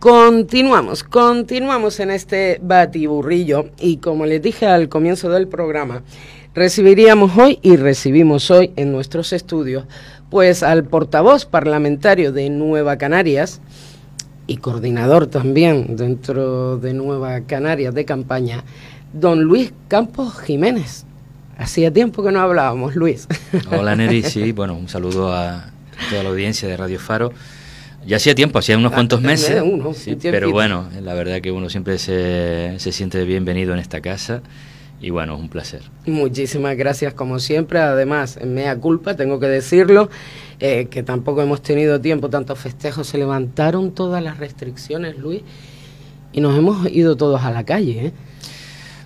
Continuamos en este batiburrillo y como les dije al comienzo del programa, recibimos hoy en nuestros estudios pues al portavoz parlamentario de Nueva Canarias y coordinador también dentro de Nueva Canarias de campaña, don Luis Campos Jiménez. Hacía tiempo que no hablábamos, Luis. Hola Neri, sí, bueno, un saludo a toda la audiencia de Radio Faro. Ya hacía tiempo, hacía unos cuantos meses, sí, pero bueno, la verdad que uno siempre se siente bienvenido en esta casa y bueno, es un placer. Muchísimas gracias como siempre, además, mea culpa, tengo que decirlo, que tampoco hemos tenido tiempo, tantos festejos, se levantaron todas las restricciones, Luis, y nos hemos ido todos a la calle, ¿eh?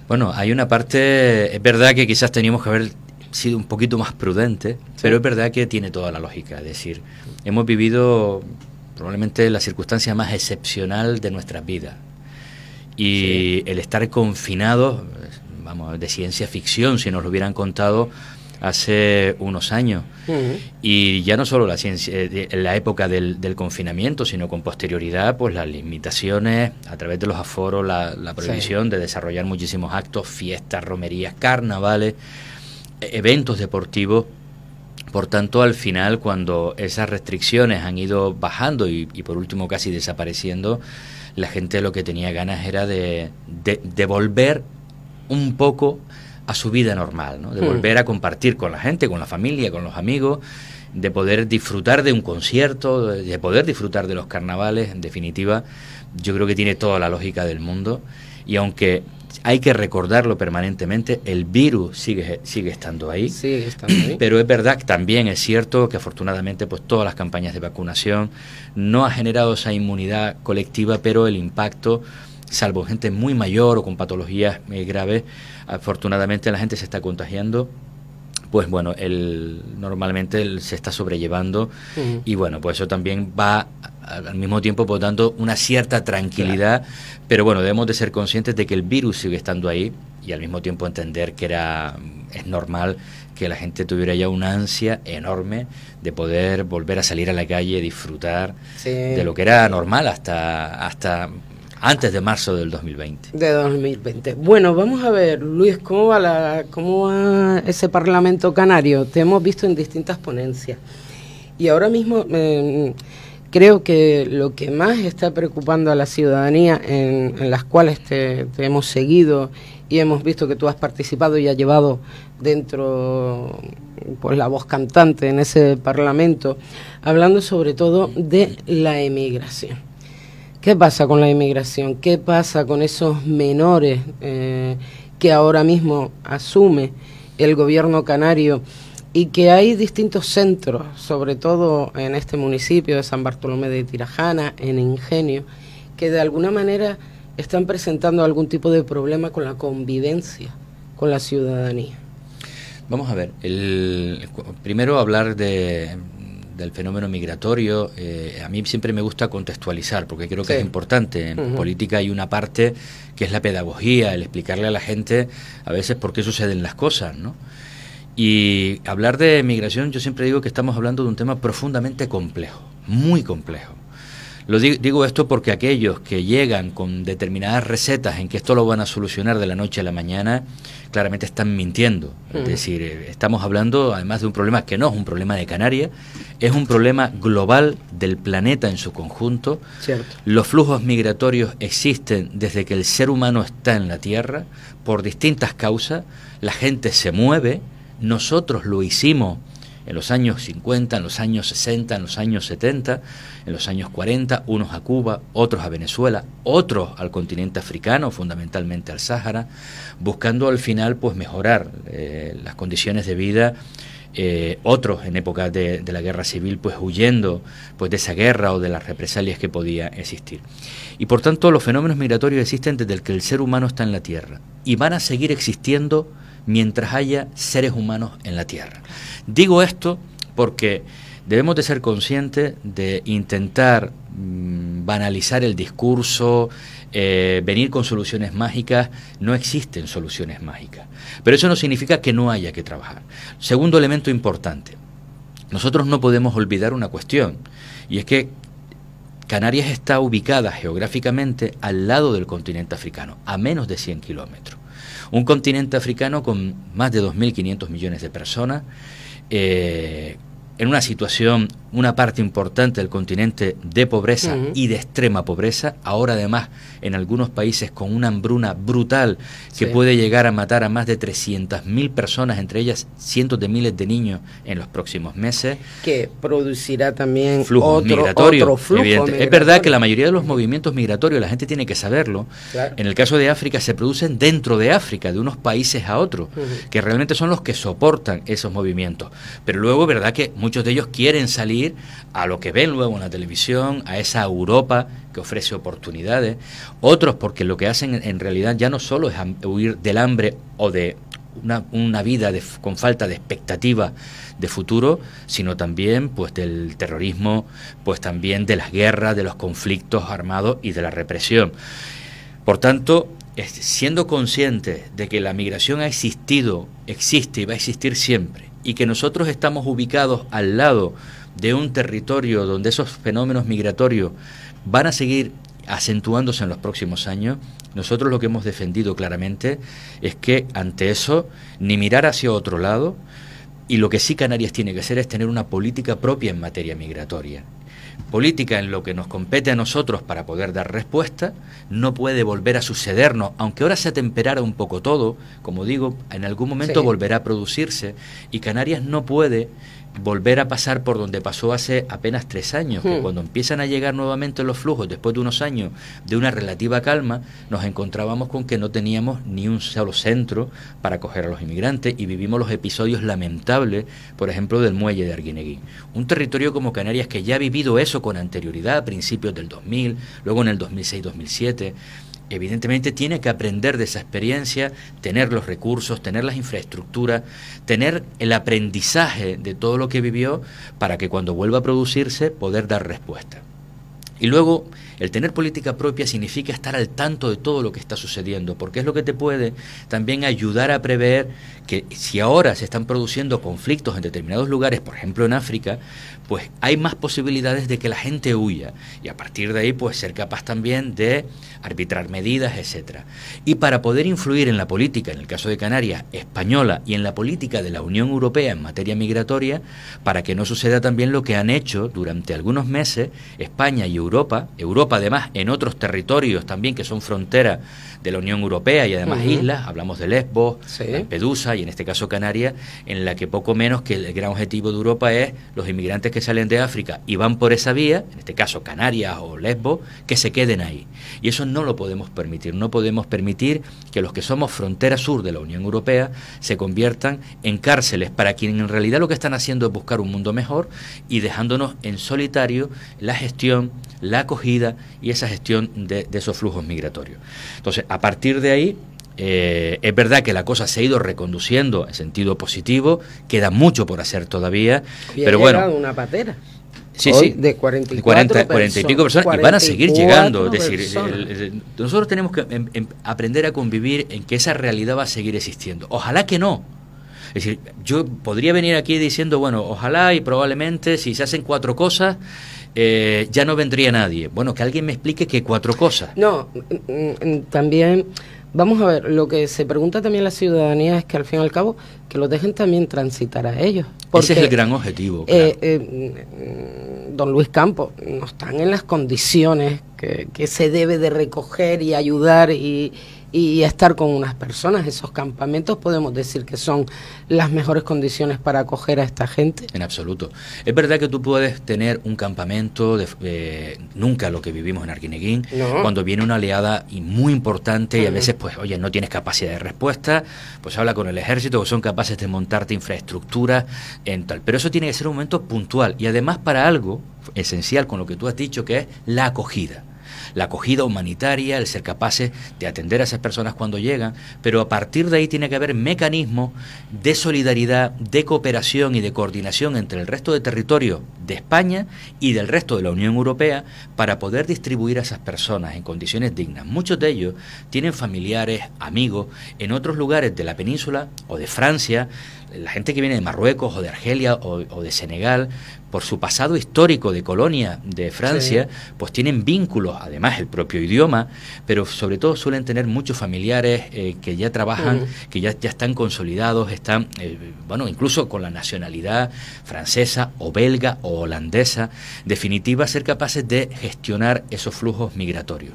Bueno, hay una parte, es verdad que quizás teníamos que haber sido un poquito más prudentes, sí, pero es verdad que tiene toda la lógica, es decir, hemos vivido probablemente la circunstancia más excepcional de nuestras vidas. Y sí, el estar confinados, vamos, de ciencia ficción, si nos lo hubieran contado hace unos años. Y ya no solo la ciencia, en la época del confinamiento, sino con posterioridad, pues las limitaciones a través de los aforos, la prohibición sí, de desarrollar muchísimos actos, fiestas, romerías, carnavales, eventos deportivos. Por tanto, al final, cuando esas restricciones han ido bajando y por último casi desapareciendo, la gente lo que tenía ganas era de volver un poco a su vida normal, ¿no? De volver a compartir con la gente, con la familia, con los amigos, de poder disfrutar de un concierto, de poder disfrutar de los carnavales. En definitiva, yo creo que tiene toda la lógica del mundo y aunque hay que recordarlo permanentemente, el virus sigue estando ahí. Sigue estando ahí. Pero es verdad que también es cierto que afortunadamente pues todas las campañas de vacunación no ha generado esa inmunidad colectiva, pero el impacto, salvo gente muy mayor o con patologías graves, afortunadamente la gente se está contagiando. Pues bueno, normalmente se está sobrellevando y bueno, pues eso también va al mismo tiempo por tanto una cierta tranquilidad, claro, pero bueno, debemos de ser conscientes de que el virus sigue estando ahí y al mismo tiempo entender que es normal que la gente tuviera ya una ansia enorme de poder volver a salir a la calle, disfrutar de lo que era normal hasta antes de marzo del 2020. De 2020. Bueno, vamos a ver, Luis, ¿cómo va ese Parlamento Canario? Te hemos visto en distintas ponencias. Y ahora mismo creo que lo que más está preocupando a la ciudadanía, en las cuales te hemos seguido y hemos visto que tú has participado y has llevado dentro pues la voz cantante en ese Parlamento, hablando sobre todo de la emigración. ¿Qué pasa con la inmigración? ¿Qué pasa con esos menores que ahora mismo asume el gobierno canario y que hay distintos centros, sobre todo en este municipio de San Bartolomé de Tirajana, en Ingenio, que de alguna manera están presentando algún tipo de problema con la convivencia con la ciudadanía? Vamos a ver, primero hablar del fenómeno migratorio. A mí siempre me gusta contextualizar porque creo que es importante. En política hay una parte que es la pedagogía, el explicarle a la gente a veces por qué suceden las cosas, ¿no? Y hablar de migración, yo siempre digo que estamos hablando de un tema profundamente complejo, muy complejo. Digo esto porque aquellos que llegan con determinadas recetas en que esto lo van a solucionar de la noche a la mañana, claramente están mintiendo. Es decir, estamos hablando además de un problema que no es un problema de Canarias, es un problema global del planeta en su conjunto. Cierto. Los flujos migratorios existen desde que el ser humano está en la Tierra, por distintas causas. La gente se mueve, nosotros lo hicimos en los años 50, en los años 60, en los años 70, en los años 40, unos a Cuba, otros a Venezuela, otros al continente africano, fundamentalmente al Sáhara, buscando al final pues mejorar las condiciones de vida, otros en épocas de la guerra civil pues huyendo pues de esa guerra o de las represalias que podía existir. Y por tanto los fenómenos migratorios existen desde que el ser humano está en la Tierra y van a seguir existiendo mientras haya seres humanos en la Tierra. Digo esto porque debemos de ser conscientes de intentar banalizar el discurso, venir con soluciones mágicas. No existen soluciones mágicas, pero eso no significa que no haya que trabajar. Segundo elemento importante, nosotros no podemos olvidar una cuestión, y es que Canarias está ubicada geográficamente al lado del continente africano, a menos de 100 kilómetros. Un continente africano con más de 2.500 millones de personas, en una situación, una parte importante del continente de pobreza y de extrema pobreza, ahora además en algunos países con una hambruna brutal que puede llegar a matar a más de 300.000 personas, entre ellas cientos de miles de niños en los próximos meses. Que producirá también flujos migratorios. Otro flujo migratorio. Es verdad que la mayoría de los movimientos migratorios, la gente tiene que saberlo, en el caso de África se producen dentro de África, de unos países a otros, que realmente son los que soportan esos movimientos. Pero luego, verdad que muchos de ellos quieren salir a lo que ven luego en la televisión, a esa Europa que ofrece oportunidades, otros porque lo que hacen en realidad ya no solo es huir del hambre o de una vida con falta de expectativa de futuro, sino también pues del terrorismo, pues también de las guerras, de los conflictos armados y de la represión. Por tanto, siendo conscientes de que la migración ha existido, existe y va a existir siempre, y que nosotros estamos ubicados al lado de un territorio donde esos fenómenos migratorios van a seguir acentuándose en los próximos años, nosotros lo que hemos defendido claramente es que ante eso ni mirar hacia otro lado, y lo que sí Canarias tiene que hacer es tener una política propia en materia migratoria. Política en lo que nos compete a nosotros para poder dar respuesta, no puede volver a sucedernos, aunque ahora se atemperara un poco todo, como digo, en algún momento volverá a producirse, y Canarias no puede volver a pasar por donde pasó hace apenas 3 años, que cuando empiezan a llegar nuevamente los flujos, después de unos años de una relativa calma, nos encontrábamos con que no teníamos ni un solo centro para acoger a los inmigrantes, y vivimos los episodios lamentables, por ejemplo, del muelle de Arguineguín. Un territorio como Canarias que ya ha vivido eso con anterioridad, a principios del 2000, luego en el 2006-2007, evidentemente tiene que aprender de esa experiencia, tener los recursos, tener las infraestructuras, tener el aprendizaje de todo lo que vivió para que cuando vuelva a producirse poder dar respuesta. Y luego, el tener política propia significa estar al tanto de todo lo que está sucediendo, porque es lo que te puede también ayudar a prever que si ahora se están produciendo conflictos en determinados lugares, por ejemplo en África, pues hay más posibilidades de que la gente huya, y a partir de ahí pues ser capaz también de arbitrar medidas, etcétera. Y para poder influir en la política, en el caso de Canarias, española, y en la política de la Unión Europea en materia migratoria, para que no suceda también lo que han hecho durante algunos meses España y Europa además en otros territorios también que son frontera de la Unión Europea y además islas, hablamos de Lesbos, Lampedusa y en este caso Canarias, en la que poco menos que el gran objetivo de Europa es los inmigrantes que salen de África y van por esa vía, en este caso Canarias o Lesbos, que se queden ahí. Y eso no lo podemos permitir, no podemos permitir que los que somos frontera sur de la Unión Europea se conviertan en cárceles para quienes en realidad lo que están haciendo es buscar un mundo mejor y dejándonos en solitario la gestión, la acogida y esa gestión de esos flujos migratorios. Entonces, a partir de ahí, es verdad que la cosa se ha ido reconduciendo en sentido positivo, queda mucho por hacer todavía, pero bueno, una patera. Sí, Hoy sí, de 40 y pico personas y van a seguir llegando. Es decir, nosotros tenemos que aprender a convivir en que esa realidad va a seguir existiendo. Ojalá que no. Es decir, yo podría venir aquí diciendo, bueno, ojalá y probablemente si se hacen 4 cosas, ya no vendría nadie. Bueno, que alguien me explique qué 4 cosas. No, también, vamos a ver, lo que se pregunta también la ciudadanía es que al fin y al cabo, que los dejen también transitar a ellos. Porque, ese es el gran objetivo. Claro. Don Luis Campos, no están en las condiciones que se debe de recoger y ayudar y estar con unas personas. Esos campamentos podemos decir que son las mejores condiciones para acoger a esta gente. En absoluto. Es verdad que tú puedes tener un campamento, nunca lo que vivimos en Arguineguín, cuando viene una oleada y muy importante y a veces, pues, oye, no tienes capacidad de respuesta, pues habla con el ejército, que son capaces de montarte infraestructura en tal. Pero eso tiene que ser un momento puntual y además para algo esencial con lo que tú has dicho, que es la acogida. la acogida humanitaria, el ser capaces de atender a esas personas cuando llegan, pero a partir de ahí tiene que haber mecanismos de solidaridad, de cooperación y de coordinación entre el resto de territorios de España y del resto de la Unión Europea para poder distribuir a esas personas en condiciones dignas. Muchos de ellos tienen familiares, amigos en otros lugares de la península o de Francia, la gente que viene de Marruecos o de Argelia o de Senegal, por su pasado histórico de colonia de Francia, sí, pues tienen vínculos, además el propio idioma, pero sobre todo suelen tener muchos familiares que ya trabajan, que ya están consolidados, están, bueno, incluso con la nacionalidad francesa o belga o holandesa, en definitiva, ser capaces de gestionar esos flujos migratorios.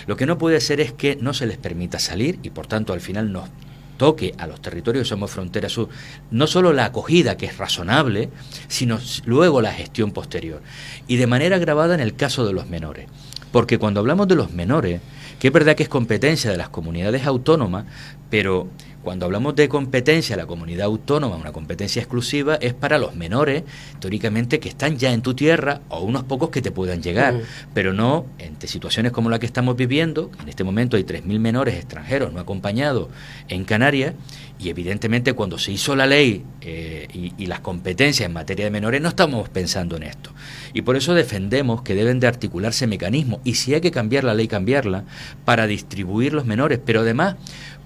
Lo que no puede ser es que no se les permita salir y, por tanto, al final nos toque a los territorios que somos frontera sur, no solo la acogida, que es razonable, sino luego la gestión posterior. Y de manera agravada en el caso de los menores. Porque cuando hablamos de los menores, que es verdad que es competencia de las comunidades autónomas, pero cuando hablamos de competencia de la comunidad autónoma, una competencia exclusiva, es para los menores, teóricamente, que están ya en tu tierra o unos pocos que te puedan llegar, pero no entre situaciones como la que estamos viviendo. En este momento hay 3.000 menores extranjeros no acompañados en Canarias y evidentemente cuando se hizo la ley y las competencias en materia de menores no estamos pensando en esto. Y por eso defendemos que deben de articularse mecanismos y si hay que cambiar la ley, cambiarla para distribuir los menores, pero además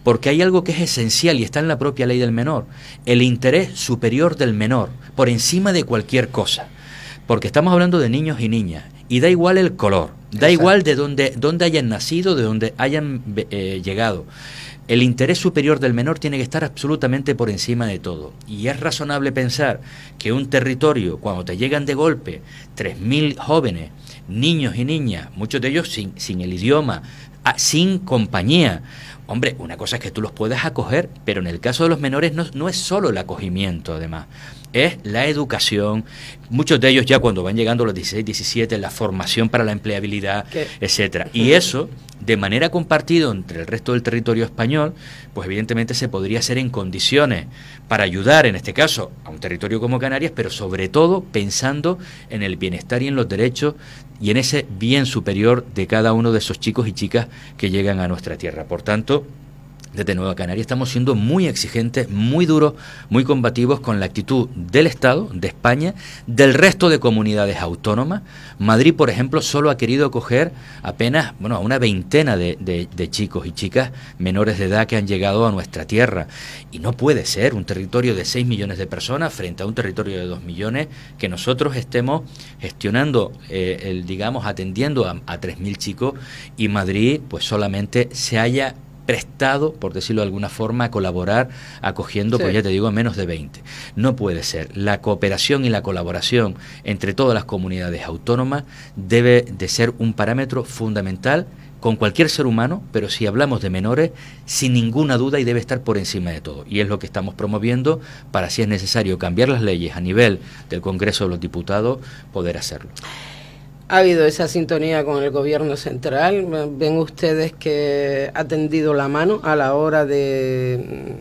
porque hay algo que es esencial y está en la propia ley del menor, el interés superior del menor, por encima de cualquier cosa, porque estamos hablando de niños y niñas, y da igual el color, da igual de dónde hayan nacido, de dónde hayan llegado. El interés superior del menor tiene que estar absolutamente por encima de todo. Y es razonable pensar que un territorio, cuando te llegan de golpe 3.000 jóvenes, niños y niñas, muchos de ellos sin el idioma, sin compañía, hombre, una cosa es que tú los puedas acoger, pero en el caso de los menores no es solo el acogimiento, además, es la educación, muchos de ellos ya cuando van llegando a los 16, 17, la formación para la empleabilidad, etcétera. Y eso, de manera compartida entre el resto del territorio español, pues evidentemente se podría hacer en condiciones para ayudar, en este caso, a un territorio como Canarias, pero sobre todo pensando en el bienestar y en los derechos y en ese bien superior de cada uno de esos chicos y chicas que llegan a nuestra tierra. Por tanto, desde Nueva Canarias estamos siendo muy exigentes, muy duros, muy combativos con la actitud del Estado, de España, del resto de comunidades autónomas. Madrid, por ejemplo, solo ha querido acoger apenas, a una veintena de chicos y chicas menores de edad que han llegado a nuestra tierra. Y no puede ser un territorio de 6 millones de personas frente a un territorio de 2 millones que nosotros estemos gestionando, atendiendo a 3.000 chicos y Madrid pues solamente se haya prestado, por decirlo de alguna forma, a colaborar acogiendo, pues ya te digo, menos de 20. No puede ser. La cooperación y la colaboración entre todas las comunidades autónomas debe de ser un parámetro fundamental con cualquier ser humano, pero si hablamos de menores, sin ninguna duda y debe estar por encima de todo. Y es lo que estamos promoviendo para, si es necesario, cambiar las leyes a nivel del Congreso de los Diputados, poder hacerlo. ¿Ha habido esa sintonía con el gobierno central? ¿Ven ustedes que ha tendido la mano a la hora de...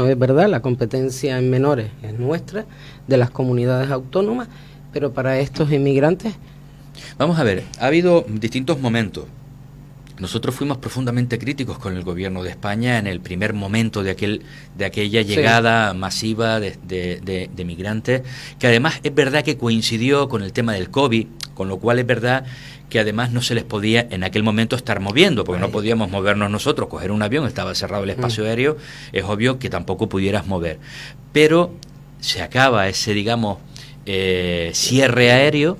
es verdad, la competencia en menores es nuestra, de las comunidades autónomas, pero para estos inmigrantes? Vamos a ver, ha habido distintos momentos. Nosotros fuimos profundamente críticos con el gobierno de España en el primer momento de aquella llegada masiva de migrantes, que además es verdad que coincidió con el tema del COVID, con lo cual es verdad que además no se les podía en aquel momento estar moviendo, porque no podíamos movernos nosotros, coger un avión, estaba cerrado el espacio aéreo, es obvio que tampoco pudieras mover. Pero se acaba ese, cierre aéreo,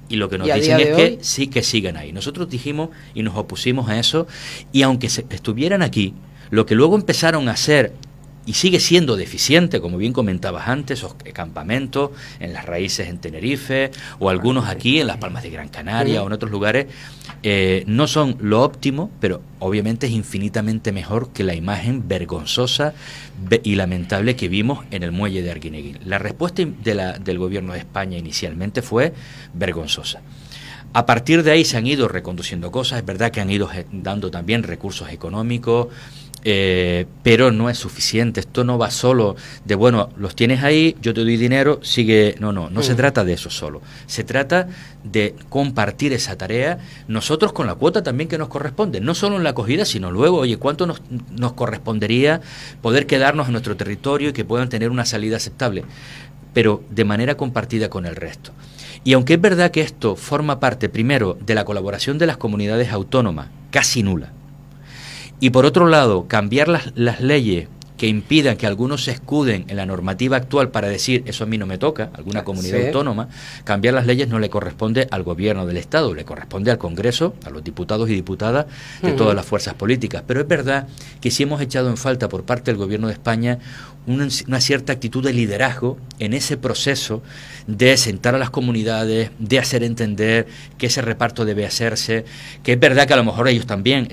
y lo que nos dicen es que sí, que sigan ahí. Nosotros dijimos y nos opusimos a eso, y aunque estuvieran aquí, lo que luego empezaron a hacer, y sigue siendo deficiente, como bien comentabas antes, esos campamentos en las raíces en Tenerife, o algunos aquí en las Palmas de Gran Canaria o en otros lugares, no son lo óptimo, pero obviamente es infinitamente mejor que la imagen vergonzosa y lamentable que vimos en el muelle de Arguineguín. La respuesta del gobierno de España inicialmente fue vergonzosa. A partir de ahí se han ido reconduciendo cosas, es verdad que han ido dando también recursos económicos, pero no es suficiente. Esto no va solo de, bueno, los tienes ahí, yo te doy dinero, sigue. No se trata de eso solo. Se trata de compartir esa tarea, nosotros con la cuota también que nos corresponde, no solo en la acogida, sino luego, oye, ¿cuánto nos correspondería poder quedarnos en nuestro territorio y que puedan tener una salida aceptable? Pero de manera compartida con el resto. Y aunque es verdad que esto forma parte, primero, de la colaboración de las comunidades autónomas, casi nula, y por otro lado, cambiar las leyes que impidan que algunos se escuden en la normativa actual para decir, eso a mí no me toca, alguna comunidad autónoma, cambiar las leyes no le corresponde al gobierno del Estado, le corresponde al Congreso, a los diputados y diputadas de todas las fuerzas políticas. Pero es verdad que sí hemos echado en falta por parte del gobierno de España una cierta actitud de liderazgo en ese proceso de sentar a las comunidades, de hacer entender que ese reparto debe hacerse, que es verdad que a lo mejor ellos también,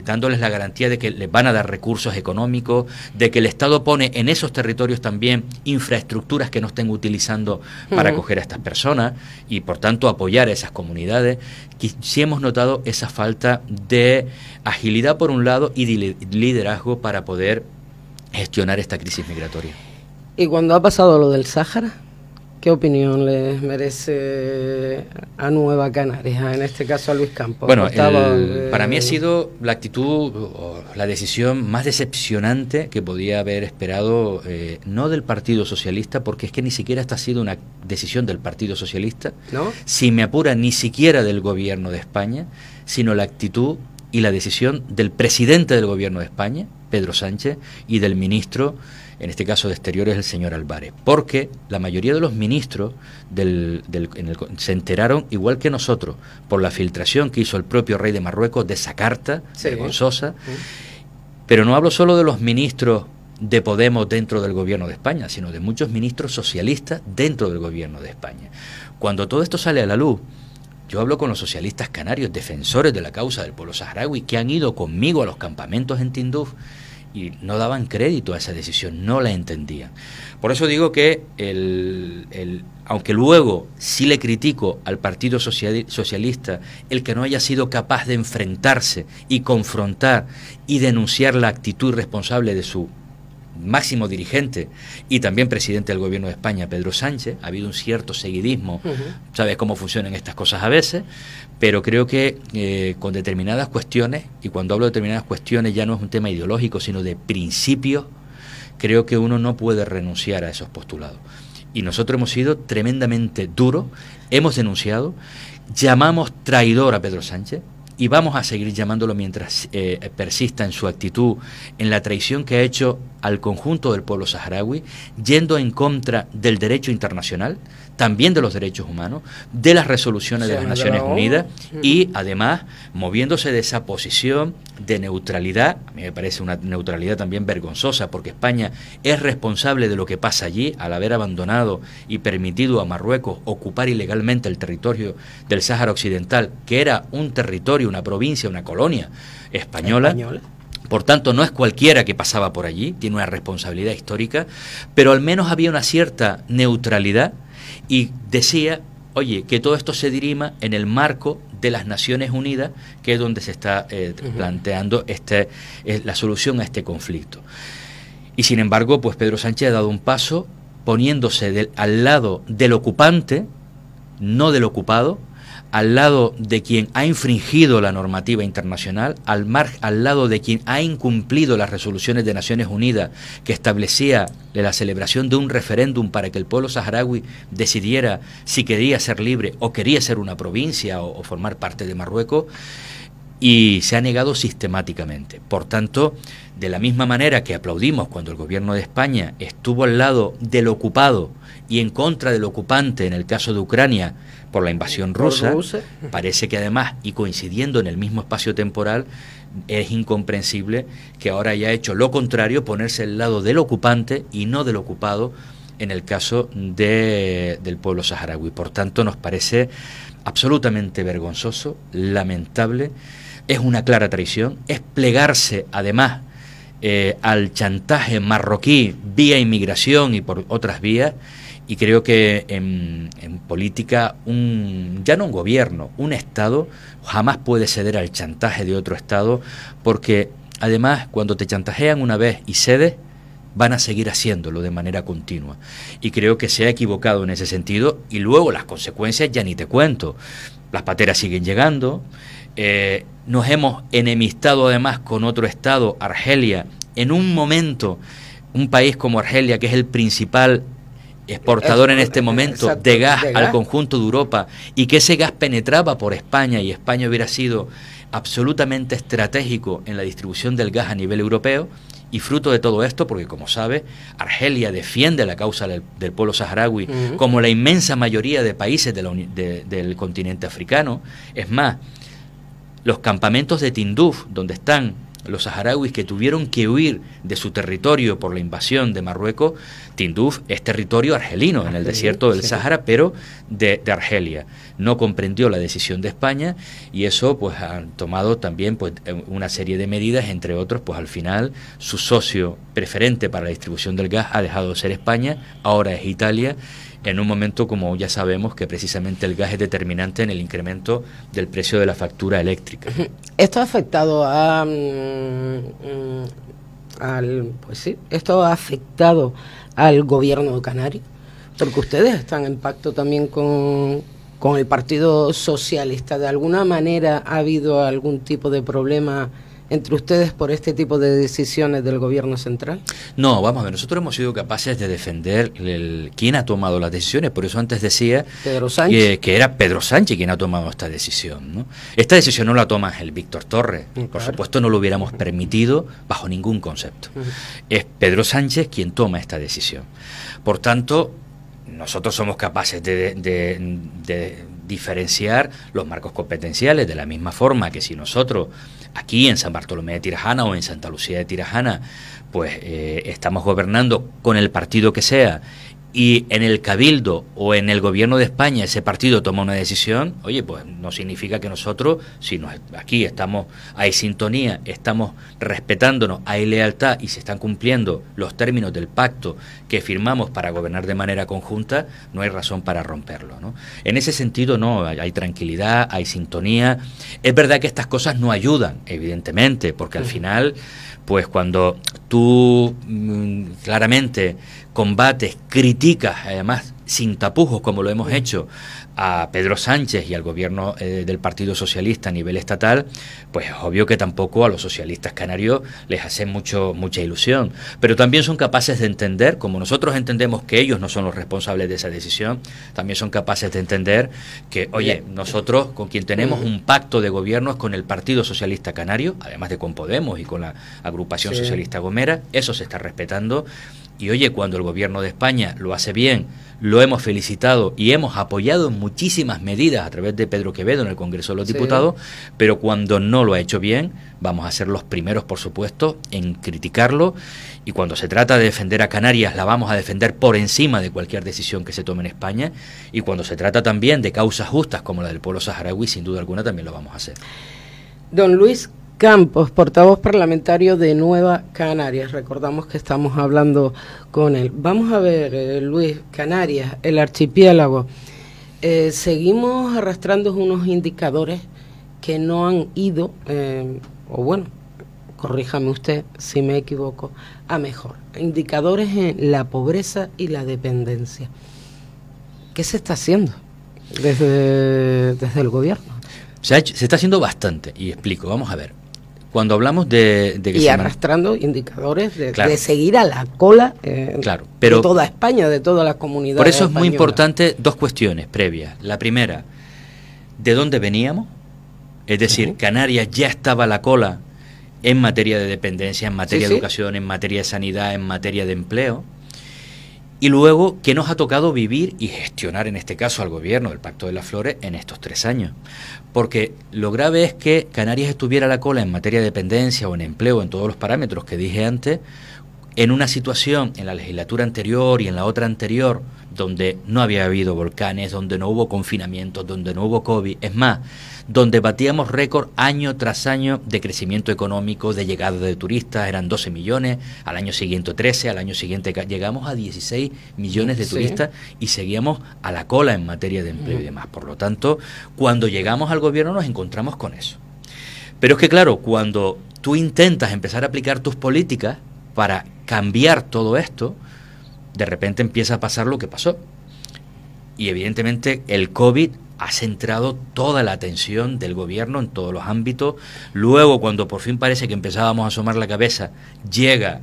dándoles la garantía de que les van a dar recursos económicos, de que el Estado pone en esos territorios también infraestructuras que no estén utilizando para acoger a estas personas y por tanto apoyar a esas comunidades, que sí hemos notado esa falta de agilidad por un lado y de liderazgo para poder gestionar esta crisis migratoria. Y cuando ha pasado lo del Sáhara, ¿qué opinión le merece a Nueva Canarias, en este caso a Luis Campos? Bueno, para mí ha sido la actitud o la decisión más decepcionante que podía haber esperado, no del Partido Socialista, porque es que ni siquiera esta ha sido una decisión del Partido Socialista, ¿no? Si me apura, ni siquiera del Gobierno de España, sino la actitud y la decisión del presidente del Gobierno de España, Pedro Sánchez, y del ministro, en este caso de Exteriores, el señor Álvarez, porque la mayoría de los ministros se enteraron, igual que nosotros, por la filtración que hizo el propio rey de Marruecos de esa carta vergonzosa, pero no hablo solo de los ministros de Podemos dentro del Gobierno de España, sino de muchos ministros socialistas dentro del Gobierno de España. Cuando todo esto sale a la luz, yo hablo con los socialistas canarios, defensores de la causa del pueblo saharaui, que han ido conmigo a los campamentos en Tinduf y no daban crédito a esa decisión, no la entendían. Por eso digo que, aunque luego sí le critico al Partido Socialista el que no haya sido capaz de enfrentarse y confrontar y denunciar la actitud irresponsable de su máximo dirigente y también presidente del Gobierno de España, Pedro Sánchez, ha habido un cierto seguidismo, sabes cómo funcionan estas cosas a veces, pero creo que con determinadas cuestiones, y cuando hablo de determinadas cuestiones ya no es un tema ideológico, sino de principios, creo que uno no puede renunciar a esos postulados. Y nosotros hemos sido tremendamente duros, hemos denunciado, llamamos traidor a Pedro Sánchez, y vamos a seguir llamándolo mientras persista en su actitud, en la traición que ha hecho al conjunto del pueblo saharaui, yendo en contra del derecho internacional, también de los derechos humanos, de las resoluciones de las Naciones Unidas y además moviéndose de esa posición de neutralidad. A mí me parece una neutralidad también vergonzosa, porque España es responsable de lo que pasa allí al haber abandonado y permitido a Marruecos ocupar ilegalmente el territorio del Sáhara Occidental, que era un territorio, una provincia, una colonia española. Por tanto, no es cualquiera que pasaba por allí, tiene una responsabilidad histórica, pero al menos había una cierta neutralidad y decía, oye, que todo esto se dirima en el marco de las Naciones Unidas, que es donde se está planteando la solución a este conflicto. Y sin embargo, pues Pedro Sánchez ha dado un paso poniéndose al lado del ocupante, no del ocupado, al lado de quien ha infringido la normativa internacional, al lado de quien ha incumplido las resoluciones de Naciones Unidas que establecía la celebración de un referéndum para que el pueblo saharaui decidiera si quería ser libre o quería ser una provincia o formar parte de Marruecos, y se ha negado sistemáticamente. Por tanto, de la misma manera que aplaudimos cuando el gobierno de España estuvo al lado del ocupado y en contra del ocupante en el caso de Ucrania por la invasión rusa, parece que además, y coincidiendo en el mismo espacio temporal, es incomprensible que ahora haya hecho lo contrario, ponerse al lado del ocupante y no del ocupado en el caso del pueblo saharaui. Por tanto, nos parece absolutamente vergonzoso, lamentable, es una clara traición, es plegarse además al chantaje marroquí vía inmigración y por otras vías. Y creo que en política, ya no un gobierno, un Estado jamás puede ceder al chantaje de otro Estado, porque además, cuando te chantajean una vez y cedes, van a seguir haciéndolo de manera continua. Y creo que se ha equivocado en ese sentido, y luego las consecuencias ya ni te cuento. Las pateras siguen llegando, nos hemos enemistado además con otro estado, Argelia, en un momento, un país como Argelia, que es el principal exportador en este momento de gas al conjunto de Europa, y que ese gas penetraba por España, y España hubiera sido absolutamente estratégico en la distribución del gas a nivel europeo. Y fruto de todo esto, porque como sabe, Argelia defiende la causa del pueblo saharaui, como la inmensa mayoría de países del continente africano. Es más, los campamentos de Tinduf, donde están los saharauis que tuvieron que huir de su territorio por la invasión de Marruecos, Tinduf es territorio argelino, en el desierto del Sáhara, pero de Argelia. No comprendió la decisión de España, y eso pues han tomado también pues una serie de medidas, entre otros, pues al final su socio preferente para la distribución del gas ha dejado de ser España, ahora es Italia, en un momento, como ya sabemos, que precisamente el gas es determinante en el incremento del precio de la factura eléctrica. Esto ha afectado esto ha afectado al gobierno de Canarias, porque ustedes están en pacto también con el Partido Socialista. ¿De alguna manera ha habido algún tipo de problema entre ustedes por este tipo de decisiones del gobierno central? No, vamos a ver, nosotros hemos sido capaces de defender quién ha tomado las decisiones, por eso antes decía Pedro Sánchez. Que era Pedro Sánchez quien ha tomado esta decisión, ¿no? Esta decisión no la toma el Víctor Torres, por supuesto no lo hubiéramos permitido bajo ningún concepto. Es Pedro Sánchez quien toma esta decisión. Por tanto, nosotros somos capaces de diferenciar los marcos competenciales de la misma forma que si nosotros aquí en San Bartolomé de Tirajana o en Santa Lucía de Tirajana pues estamos gobernando con el partido que sea, y en el Cabildo o en el gobierno de España ese partido toma una decisión, oye, pues no significa que nosotros, si aquí hay sintonía, estamos respetándonos, hay lealtad y se están cumpliendo los términos del pacto que firmamos para gobernar de manera conjunta, no hay razón para romperlo, ¿no? En ese sentido no, hay tranquilidad, hay sintonía. Es verdad que estas cosas no ayudan, evidentemente, porque al final, pues cuando tú claramente combates, criticas, además sin tapujos como lo hemos hecho, a Pedro Sánchez y al gobierno del Partido Socialista a nivel estatal, pues es obvio que tampoco a los socialistas canarios les hace mucha ilusión, pero también son capaces de entender, como nosotros entendemos que ellos no son los responsables de esa decisión, también son capaces de entender que, oye, nosotros con quien tenemos un pacto de gobierno es con el Partido Socialista Canario, además de con Podemos y con la agrupación socialista Gomera, eso se está respetando. Y oye, cuando el gobierno de España lo hace bien, lo hemos felicitado y hemos apoyado en muchísimas medidas a través de Pedro Quevedo en el Congreso de los Diputados, pero cuando no lo ha hecho bien, vamos a ser los primeros, por supuesto, en criticarlo, y cuando se trata de defender a Canarias, la vamos a defender por encima de cualquier decisión que se tome en España, y cuando se trata también de causas justas como la del pueblo saharaui, sin duda alguna también lo vamos a hacer. Don Luis Campos, portavoz parlamentario de Nueva Canarias. Recordamos que estamos hablando con él. Vamos a ver, Luis, Canarias, el archipiélago. Seguimos arrastrando unos indicadores que no han ido, o bueno, corríjame usted si me equivoco, a mejor. Indicadores en la pobreza y la dependencia. ¿Qué se está haciendo desde el gobierno? Se está haciendo bastante, y explico, vamos a ver. Cuando hablamos de que y arrastrando indicadores de seguir a la cola pero de toda España, de todas las comunidades. Por eso es muy importante dos cuestiones previas. La primera, ¿de dónde veníamos? Es decir, Canarias ya estaba a la cola en materia de dependencia, en materia de educación, en materia de sanidad, en materia de empleo. Y luego, ¿qué nos ha tocado vivir y gestionar, en este caso, al gobierno del Pacto de las Flores en estos 3 años? Porque lo grave es que Canarias estuviera a la cola en materia de dependencia o en empleo, en todos los parámetros que dije antes, en una situación en la legislatura anterior y en la otra anterior, donde no había habido volcanes, donde no hubo confinamientos, donde no hubo COVID, es más, donde batíamos récord año tras año de crecimiento económico, de llegada de turistas, eran 12 millones, al año siguiente 13, al año siguiente llegamos a 16 millones de turistas y seguíamos a la cola en materia de empleo y demás. Por lo tanto, cuando llegamos al gobierno nos encontramos con eso. Pero es que claro, cuando tú intentas empezar a aplicar tus políticas para cambiar todo esto, de repente empieza a pasar lo que pasó. Y evidentemente el COVID ha centrado toda la atención del gobierno en todos los ámbitos. Luego, cuando por fin parece que empezábamos a asomar la cabeza, llega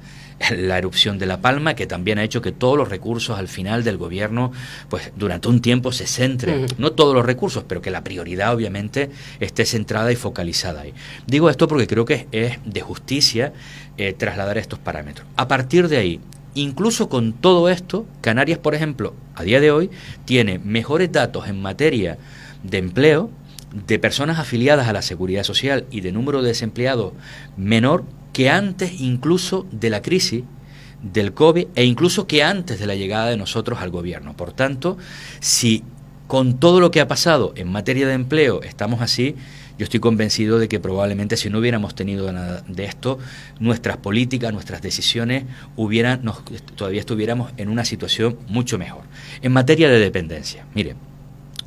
la erupción de La Palma, que también ha hecho que todos los recursos al final del gobierno, pues durante un tiempo se centren, no todos los recursos, pero que la prioridad obviamente esté centrada y focalizada ahí. Digo esto porque creo que es de justicia trasladar estos parámetros. A partir de ahí, incluso con todo esto, Canarias, por ejemplo, a día de hoy, tiene mejores datos en materia de empleo, de personas afiliadas a la Seguridad Social y de número de desempleados menor que antes incluso de la crisis del COVID e incluso que antes de la llegada de nosotros al gobierno. Por tanto, si con todo lo que ha pasado en materia de empleo estamos así, yo estoy convencido de que probablemente si no hubiéramos tenido nada de esto, nuestras políticas, nuestras decisiones todavía estuviéramos en una situación mucho mejor. En materia de dependencia, mire,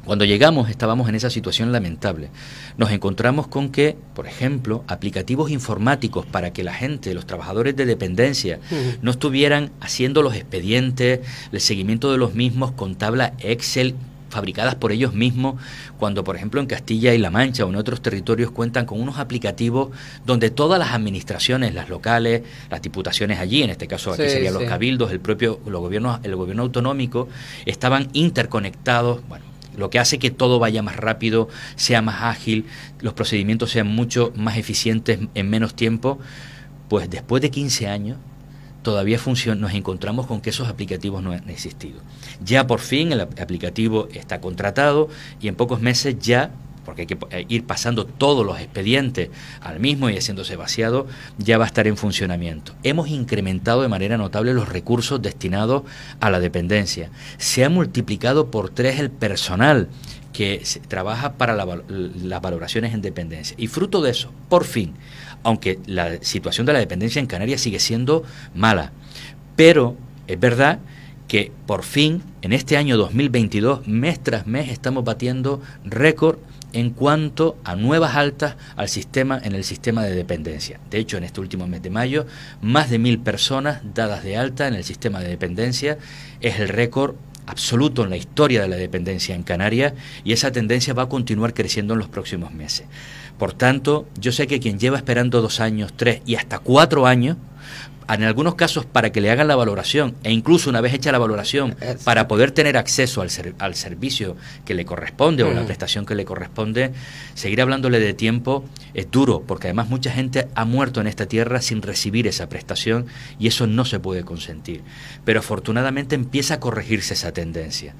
cuando llegamos estábamos en esa situación lamentable. Nos encontramos con que, por ejemplo, aplicativos informáticos para que la gente, los trabajadores de dependencia, no estuvieran haciendo los expedientes, el seguimiento de los mismos con tabla Excel fabricadas por ellos mismos, cuando por ejemplo en Castilla y La Mancha o en otros territorios cuentan con unos aplicativos donde todas las administraciones, las locales, las diputaciones allí, en este caso aquí serían los cabildos, el gobierno autonómico, estaban interconectados, bueno, lo que hace que todo vaya más rápido, sea más ágil, los procedimientos sean mucho más eficientes en menos tiempo. Pues después de 15 años todavía nos encontramos con que esos aplicativos no han existido. Ya por fin el aplicativo está contratado y en pocos meses ya, porque hay que ir pasando todos los expedientes al mismo y haciéndose vaciado, ya va a estar en funcionamiento. Hemos incrementado de manera notable los recursos destinados a la dependencia. Se ha multiplicado por 3 el personal que trabaja para las valoraciones en dependencia. Y fruto de eso, por fin, aunque la situación de la dependencia en Canarias sigue siendo mala, pero es verdad que por fin, en este año 2022, mes tras mes, estamos batiendo récord en cuanto a nuevas altas en el sistema de dependencia. De hecho, en este último mes de mayo, más de 1.000 personas dadas de alta en el sistema de dependencia. Es el récord absoluto en la historia de la dependencia en Canarias y esa tendencia va a continuar creciendo en los próximos meses. Por tanto, yo sé que quien lleva esperando 2 años, 3 y hasta 4 años, en algunos casos para que le hagan la valoración e incluso una vez hecha la valoración para poder tener acceso al servicio que le corresponde o la prestación que le corresponde, seguir hablándole de tiempo es duro, porque además mucha gente ha muerto en esta tierra sin recibir esa prestación y eso no se puede consentir. Pero afortunadamente empieza a corregirse esa tendencia,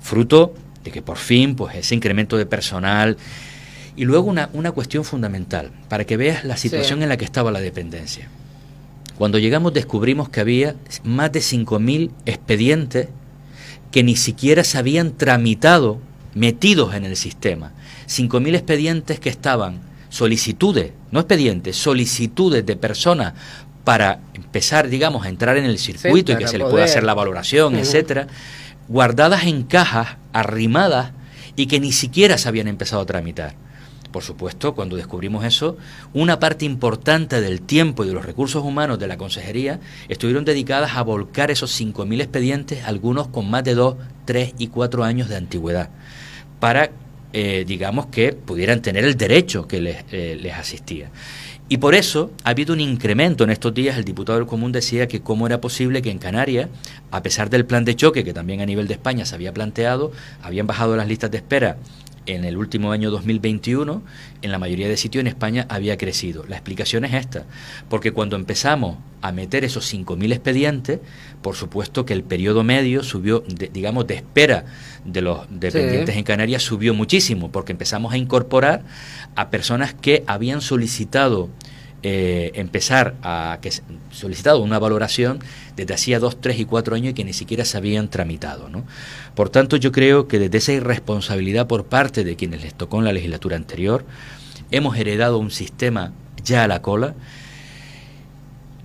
fruto de que por fin pues ese incremento de personal. Y luego una cuestión fundamental, para que veas la situación en la que estaba la dependencia. Cuando llegamos descubrimos que había más de 5.000 expedientes que ni siquiera se habían tramitado, metidos en el sistema. 5.000 expedientes que estaban, solicitudes, no expedientes, solicitudes de personas para empezar, digamos, a entrar en el circuito y que se les pueda hacer la valoración, etcétera, guardadas en cajas, arrimadas y que ni siquiera se habían empezado a tramitar. Por supuesto, cuando descubrimos eso, una parte importante del tiempo y de los recursos humanos de la consejería estuvieron dedicadas a volcar esos 5.000 expedientes, algunos con más de 2, 3 y 4 años de antigüedad, para, digamos, que pudieran tener el derecho que les asistía. Y por eso ha habido un incremento en estos días. El diputado del Común decía que cómo era posible que en Canarias, a pesar del plan de choque que también a nivel de España se había planteado, habían bajado las listas de espera en el último año 2021, en la mayoría de sitios en España había crecido. La explicación es esta, porque cuando empezamos a meter esos 5.000 expedientes, por supuesto que el periodo medio subió, digamos, de espera de los dependientes en Canarias subió muchísimo, porque empezamos a incorporar a personas que habían solicitado solicitado una valoración desde hacía 2, 3 y 4 años y que ni siquiera se habían tramitado, ¿no? Por tanto, yo creo que desde esa irresponsabilidad por parte de quienes les tocó en la legislatura anterior, hemos heredado un sistema ya a la cola.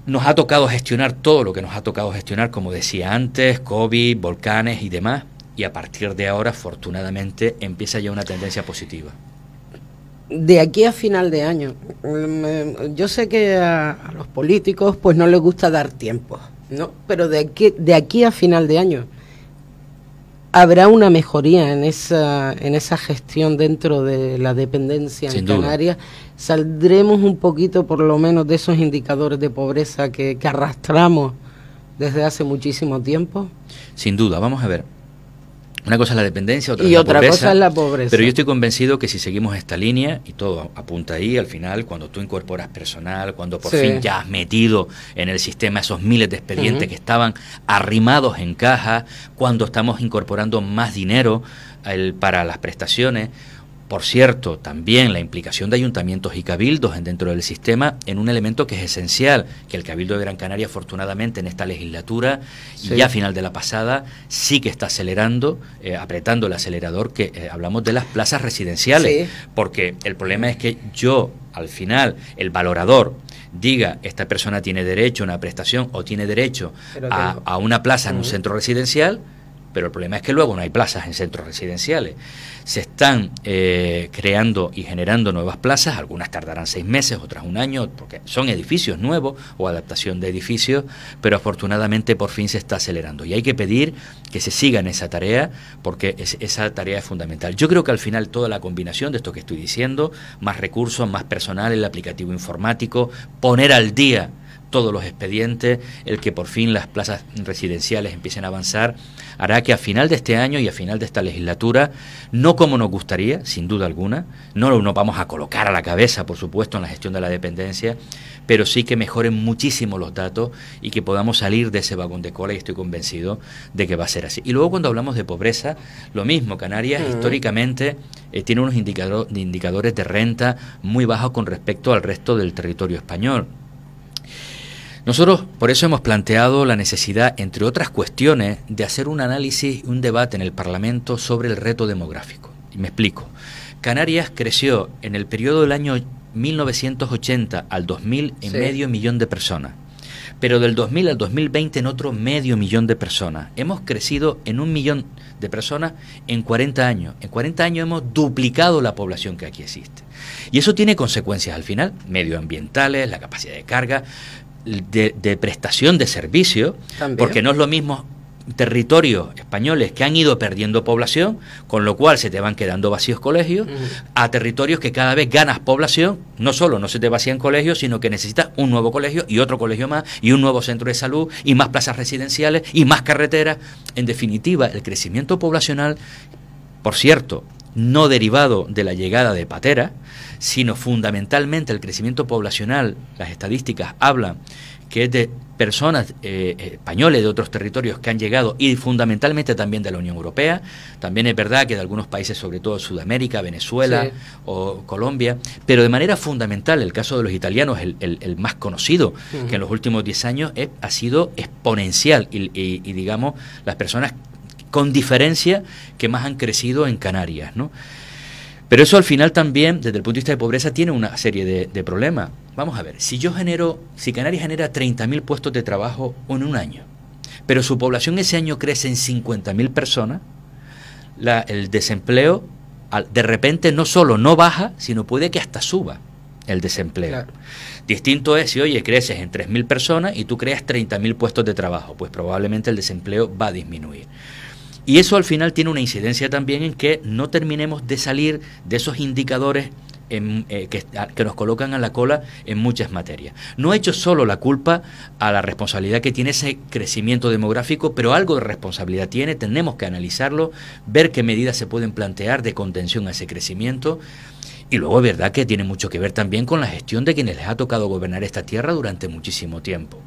Nos ha tocado gestionar todo lo que nos ha tocado gestionar, como decía antes, COVID, volcanes y demás, y a partir de ahora, afortunadamente, empieza ya una tendencia positiva. de aquí a final de año, yo sé que a los políticos pues no les gusta dar tiempo, ¿no? Pero de aquí a final de año habrá una mejoría en esa gestión dentro de la dependencia en Canarias. Saldremos un poquito por lo menos de esos indicadores de pobreza que arrastramos desde hace muchísimo tiempo. Sin duda, vamos a ver. Una cosa es la dependencia, otra cosa es la pobreza. Pero yo estoy convencido que si seguimos esta línea, y todo apunta ahí, al final, cuando tú incorporas personal, cuando por fin ya has metido en el sistema esos miles de expedientes que estaban arrimados en caja, cuando estamos incorporando más dinero para las prestaciones. Por cierto, también la implicación de ayuntamientos y cabildos dentro del sistema en un elemento que es esencial, que el Cabildo de Gran Canaria, afortunadamente, en esta legislatura y ya a final de la pasada, sí que está acelerando, apretando el acelerador, que hablamos de las plazas residenciales, porque el problema es que yo, al final, el valorador diga, esta persona tiene derecho a una prestación o tiene derecho a una plaza en un centro residencial, pero el problema es que luego no hay plazas en centros residenciales. Se están creando y generando nuevas plazas, algunas tardarán 6 meses, otras 1 año, porque son edificios nuevos o adaptación de edificios, pero afortunadamente por fin se está acelerando. Y hay que pedir que se siga en esa tarea, porque esa tarea es fundamental. Yo creo que al final toda la combinación de esto que estoy diciendo, más recursos, más personal, el aplicativo informático, poner al día todos los expedientes, el que por fin las plazas residenciales empiecen a avanzar, hará que a final de este año y a final de esta legislatura, no como nos gustaría, sin duda alguna, no nos vamos a colocar a la cabeza, por supuesto, en la gestión de la dependencia, pero sí que mejoren muchísimo los datos y que podamos salir de ese vagón de cola, y estoy convencido de que va a ser así. Y luego cuando hablamos de pobreza, lo mismo, Canarias históricamente tiene unos indicadores de renta muy bajos con respecto al resto del territorio español. Nosotros por eso hemos planteado la necesidad, entre otras cuestiones, de hacer un análisis, un debate en el Parlamento sobre el reto demográfico. Y me explico. Canarias creció en el periodo del año 1980 al 2000 en medio millón de personas. Pero del 2000 al 2020 en otro medio millón de personas. Hemos crecido en 1 millón de personas en 40 años. En 40 años hemos duplicado la población que aquí existe. Y eso tiene consecuencias al final, medioambientales, la capacidad de carga, de prestación de servicios, porque no es lo mismo territorios españoles que han ido perdiendo población, con lo cual se te van quedando vacíos colegios, a territorios que cada vez ganas población, no solo no se te vacían colegios, sino que necesitas un nuevo colegio y otro colegio más, y un nuevo centro de salud, y más plazas residenciales, y más carreteras. En definitiva, el crecimiento poblacional, por cierto, no derivado de la llegada de pateras, sino fundamentalmente el crecimiento poblacional, las estadísticas hablan que es de personas españoles de otros territorios que han llegado, y fundamentalmente también de la Unión Europea. También es verdad que de algunos países, sobre todo Sudamérica, Venezuela o Colombia, pero de manera fundamental el caso de los italianos, el más conocido, que en los últimos 10 años ha sido exponencial, y digamos las personas con diferencia que más han crecido en Canarias, ¿no? Pero eso al final también, desde el punto de vista de pobreza, tiene una serie de problemas. Vamos a ver, si Canarias genera 30.000 puestos de trabajo en un año, pero su población ese año crece en 50.000 personas, el desempleo de repente no solo no baja, sino puede que hasta suba el desempleo. Claro. Distinto es si, oye, creces en 3.000 personas y tú creas 30.000 puestos de trabajo, pues probablemente el desempleo va a disminuir. Y eso al final tiene una incidencia también en que no terminemos de salir de esos indicadores que nos colocan a la cola en muchas materias. No he hecho solo la culpa a la responsabilidad que tiene ese crecimiento demográfico, pero algo de responsabilidad tiene, tenemos que analizarlo, ver qué medidas se pueden plantear de contención a ese crecimiento. Y luego es verdad que tiene mucho que ver también con la gestión de quienes les ha tocado gobernar esta tierra durante muchísimo tiempo.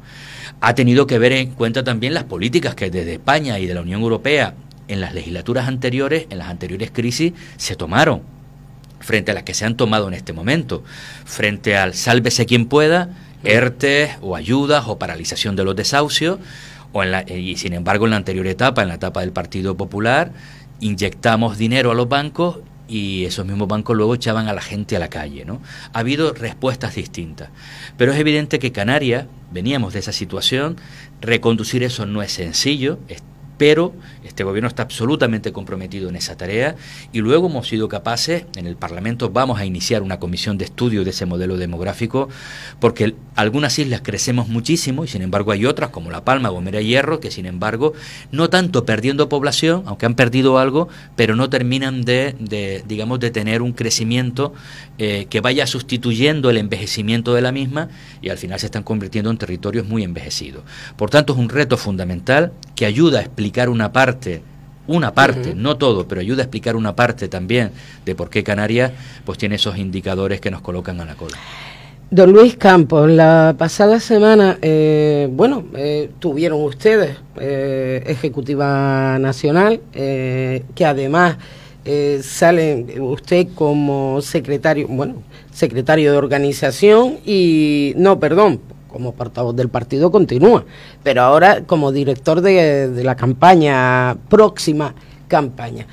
Ha tenido que ver en cuenta también las políticas que desde España y de la Unión Europea en las legislaturas anteriores, en las anteriores crisis, se tomaron, frente a las que se han tomado en este momento, frente al sálvese quien pueda, ERTE o ayudas o paralización de los desahucios, y sin embargo en la anterior etapa, en la etapa del Partido Popular, inyectamos dinero a los bancos y esos mismos bancos luego echaban a la gente a la calle, ¿no? Ha habido respuestas distintas, pero es evidente que Canarias, veníamos de esa situación, reconducir eso no es sencillo, pero este gobierno está absolutamente comprometido en esa tarea y luego hemos sido capaces, en el Parlamento vamos a iniciar una comisión de estudio de ese modelo demográfico, porque algunas islas crecemos muchísimo y sin embargo hay otras como La Palma, Gomera y Hierro que sin embargo no tanto perdiendo población, aunque han perdido algo, pero no terminan de tener un crecimiento que vaya sustituyendo el envejecimiento de la misma y al final se están convirtiendo en territorios muy envejecidos. Por tanto, es un reto fundamental que ayuda a explicar una parte, no todo, pero ayuda a explicar una parte también de por qué Canarias pues tiene esos indicadores que nos colocan a la cola. Don Luis Campos, la pasada semana, tuvieron ustedes Ejecutiva Nacional, que además sale usted como secretario de organización como portavoz del partido continúa, pero ahora como director de la próxima campaña.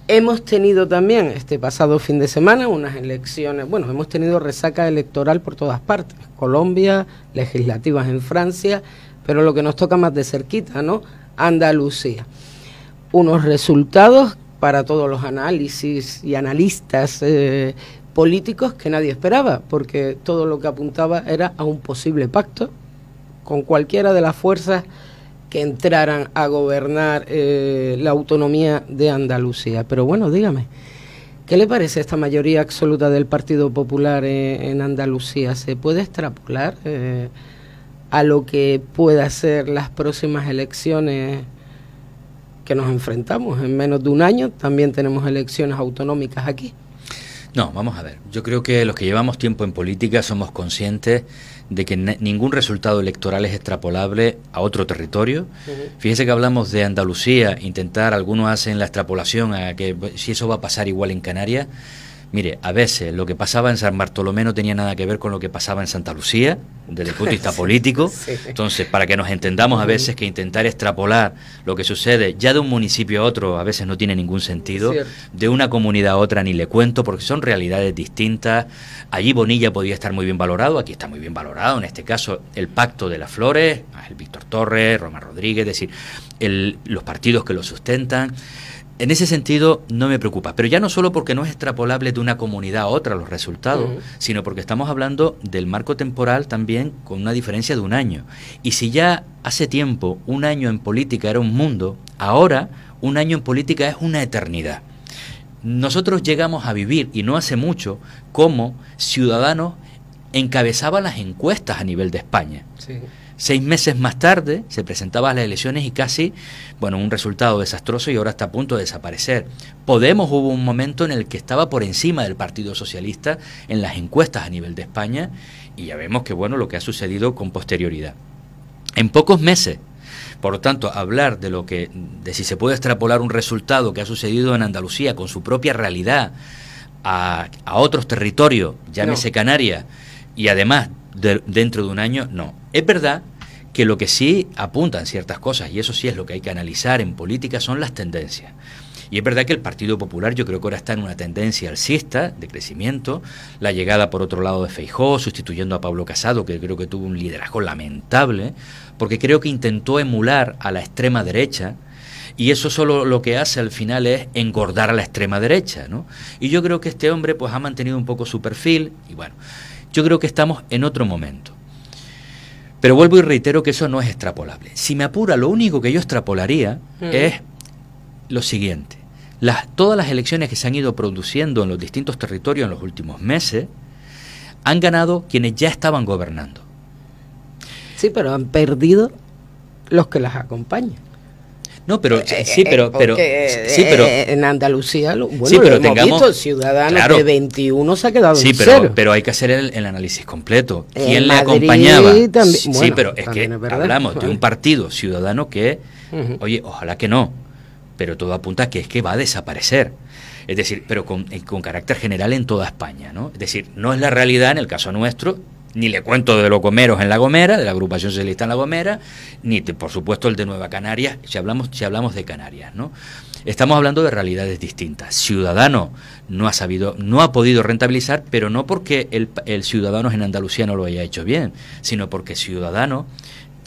Hemos tenido también este pasado fin de semana unas elecciones, hemos tenido resaca electoral por todas partes, Colombia, legislativas en Francia, pero lo que nos toca más de cerquita, ¿no? Andalucía. Unos resultados para todos los análisis y analistas políticos que nadie esperaba, porque todo lo que apuntaba era a un posible pacto con cualquiera de las fuerzas que entraran a gobernar la autonomía de Andalucía. Pero bueno, dígame, ¿qué le parece esta mayoría absoluta del Partido Popular en Andalucía? ¿Se puede extrapolar a lo que pueda ser las próximas elecciones que nos enfrentamos en menos de un año? También tenemos elecciones autonómicas aquí. No, vamos a ver. Yo creo que los que llevamos tiempo en política somos conscientes de que ningún resultado electoral es extrapolable a otro territorio. Fíjese que hablamos de Andalucía, algunos hacen la extrapolación a que si eso va a pasar igual en Canarias. Mire, a veces lo que pasaba en San Bartolomé no tenía nada que ver con lo que pasaba en Santa Lucía, desde el punto de vista político. Sí. Entonces, para que nos entendamos a veces que intentar extrapolar lo que sucede ya de un municipio a otro a veces no tiene ningún sentido, de una comunidad a otra ni le cuento, porque son realidades distintas. Allí Bonilla podía estar muy bien valorado, aquí está muy bien valorado, en este caso el Pacto de las Flores, el Víctor Torres, Roma Rodríguez, es decir, los partidos que lo sustentan. En ese sentido no me preocupa, pero ya no solo porque no es extrapolable de una comunidad a otra los resultados, sino porque estamos hablando del marco temporal también con una diferencia de un año. Y si ya hace tiempo un año en política era un mundo, ahora un año en política es una eternidad. Nosotros llegamos a vivir, y no hace mucho, como Ciudadanos encabezaba las encuestas a nivel de España. Sí. 6 meses más tarde se presentaban las elecciones y casi, un resultado desastroso y ahora está a punto de desaparecer. Podemos hubo un momento en el que estaba por encima del Partido Socialista en las encuestas a nivel de España y ya vemos que lo que ha sucedido con posterioridad. En pocos meses, por lo tanto, hablar de si se puede extrapolar un resultado que ha sucedido en Andalucía con su propia realidad a otros territorios, llámese Canarias, y además dentro de un año, no. Es verdad que lo que sí apuntan ciertas cosas, y eso sí es lo que hay que analizar en política, son las tendencias. Y es verdad que el Partido Popular yo creo que ahora está en una tendencia alcista, de crecimiento, la llegada por otro lado de Feijóo, sustituyendo a Pablo Casado, que creo que tuvo un liderazgo lamentable, porque creo que intentó emular a la extrema derecha, y eso solo lo que hace al final es engordar a la extrema derecha, ¿no? Y yo creo que este hombre pues ha mantenido un poco su perfil, y yo creo que estamos en otro momento. Pero vuelvo y reitero que eso no es extrapolable. Si me apura, lo único que yo extrapolaría es lo siguiente. Todas las elecciones que se han ido produciendo en los distintos territorios en los últimos meses han ganado quienes ya estaban gobernando. Sí, pero han perdido los que las acompañan. No, pero en Andalucía lo hemos visto, Ciudadanos de 21 se ha quedado en cero. Pero hay que hacer el análisis completo. ¿Quién le acompañaba? También, pero es que hablamos de un partido ciudadano que, oye, ojalá que no, pero todo apunta a que es que va a desaparecer. Es decir, pero con carácter general en toda España, ¿no? Es decir, no es la realidad en el caso nuestro, ni le cuento de los gomeros en La Gomera, de la agrupación socialista en La Gomera, ni por supuesto el de Nueva Canarias, si hablamos de Canarias, ¿no? Estamos hablando de realidades distintas. Ciudadanos no ha podido rentabilizar, pero no porque el Ciudadanos en Andalucía no lo haya hecho bien, sino porque Ciudadanos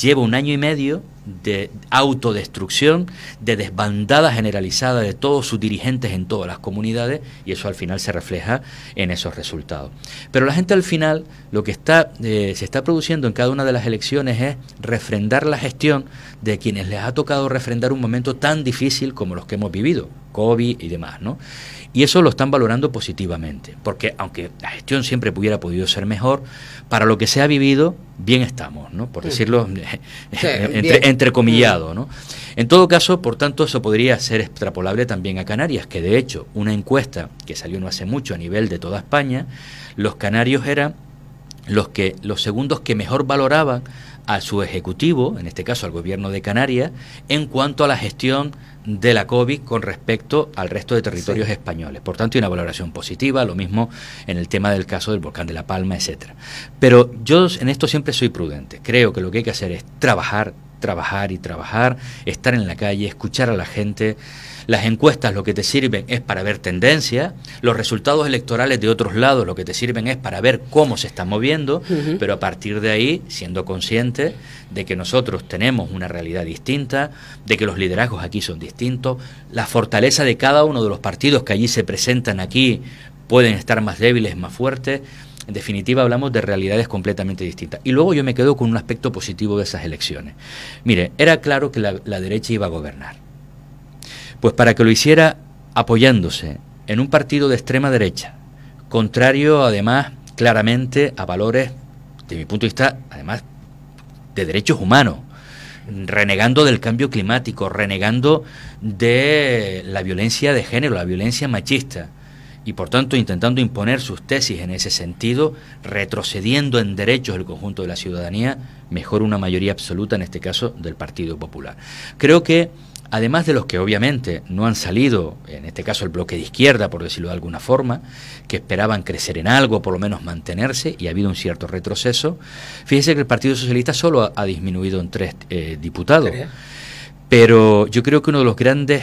lleva 1 año y medio de autodestrucción, de desbandada generalizada de todos sus dirigentes en todas las comunidades, y eso al final se refleja en esos resultados. Pero la gente al final, lo que se está produciendo en cada una de las elecciones es refrendar la gestión de quienes les ha tocado refrendar un momento tan difícil como los que hemos vivido, COVID y demás, ¿no? Y eso lo están valorando positivamente, porque aunque la gestión siempre hubiera podido ser mejor, para lo que se ha vivido, bien estamos, ¿no? Por decirlo entrecomillado, ¿no? En todo caso, por tanto, eso podría ser extrapolable también a Canarias, que de hecho, una encuesta que salió no hace mucho a nivel de toda España, los canarios eran los segundos que mejor valoraban a su ejecutivo, en este caso al gobierno de Canarias, en cuanto a la gestión de la COVID con respecto al resto de territorios españoles. Por tanto, hay una valoración positiva, lo mismo en el tema del caso del volcán de La Palma, etcétera. Pero yo en esto siempre soy prudente. Creo que lo que hay que hacer es trabajar, estar en la calle, escuchar a la gente. Las encuestas lo que te sirven es para ver tendencias, los resultados electorales de otros lados lo que te sirven es para ver cómo se está moviendo, pero a partir de ahí, siendo conscientes de que nosotros tenemos una realidad distinta, de que los liderazgos aquí son distintos, la fortaleza de cada uno de los partidos que allí se presentan aquí pueden estar más débiles, más fuertes. En definitiva, hablamos de realidades completamente distintas. Y luego yo me quedo con un aspecto positivo de esas elecciones. Mire, era claro que la derecha iba a gobernar. Pues para que lo hiciera apoyándose en un partido de extrema derecha, contrario además claramente a valores, de mi punto de vista, además de derechos humanos, renegando del cambio climático, renegando de la violencia de género, la violencia machista, y por tanto intentando imponer sus tesis en ese sentido, retrocediendo en derechos del conjunto de la ciudadanía, mejor una mayoría absoluta, en este caso del Partido Popular. Creo que además de los que obviamente no han salido, en este caso el bloque de izquierda, por decirlo de alguna forma, que esperaban crecer en algo, por lo menos mantenerse, y ha habido un cierto retroceso, fíjese que el Partido Socialista solo ha disminuido en 3 diputados. Pero yo creo que uno de los grandes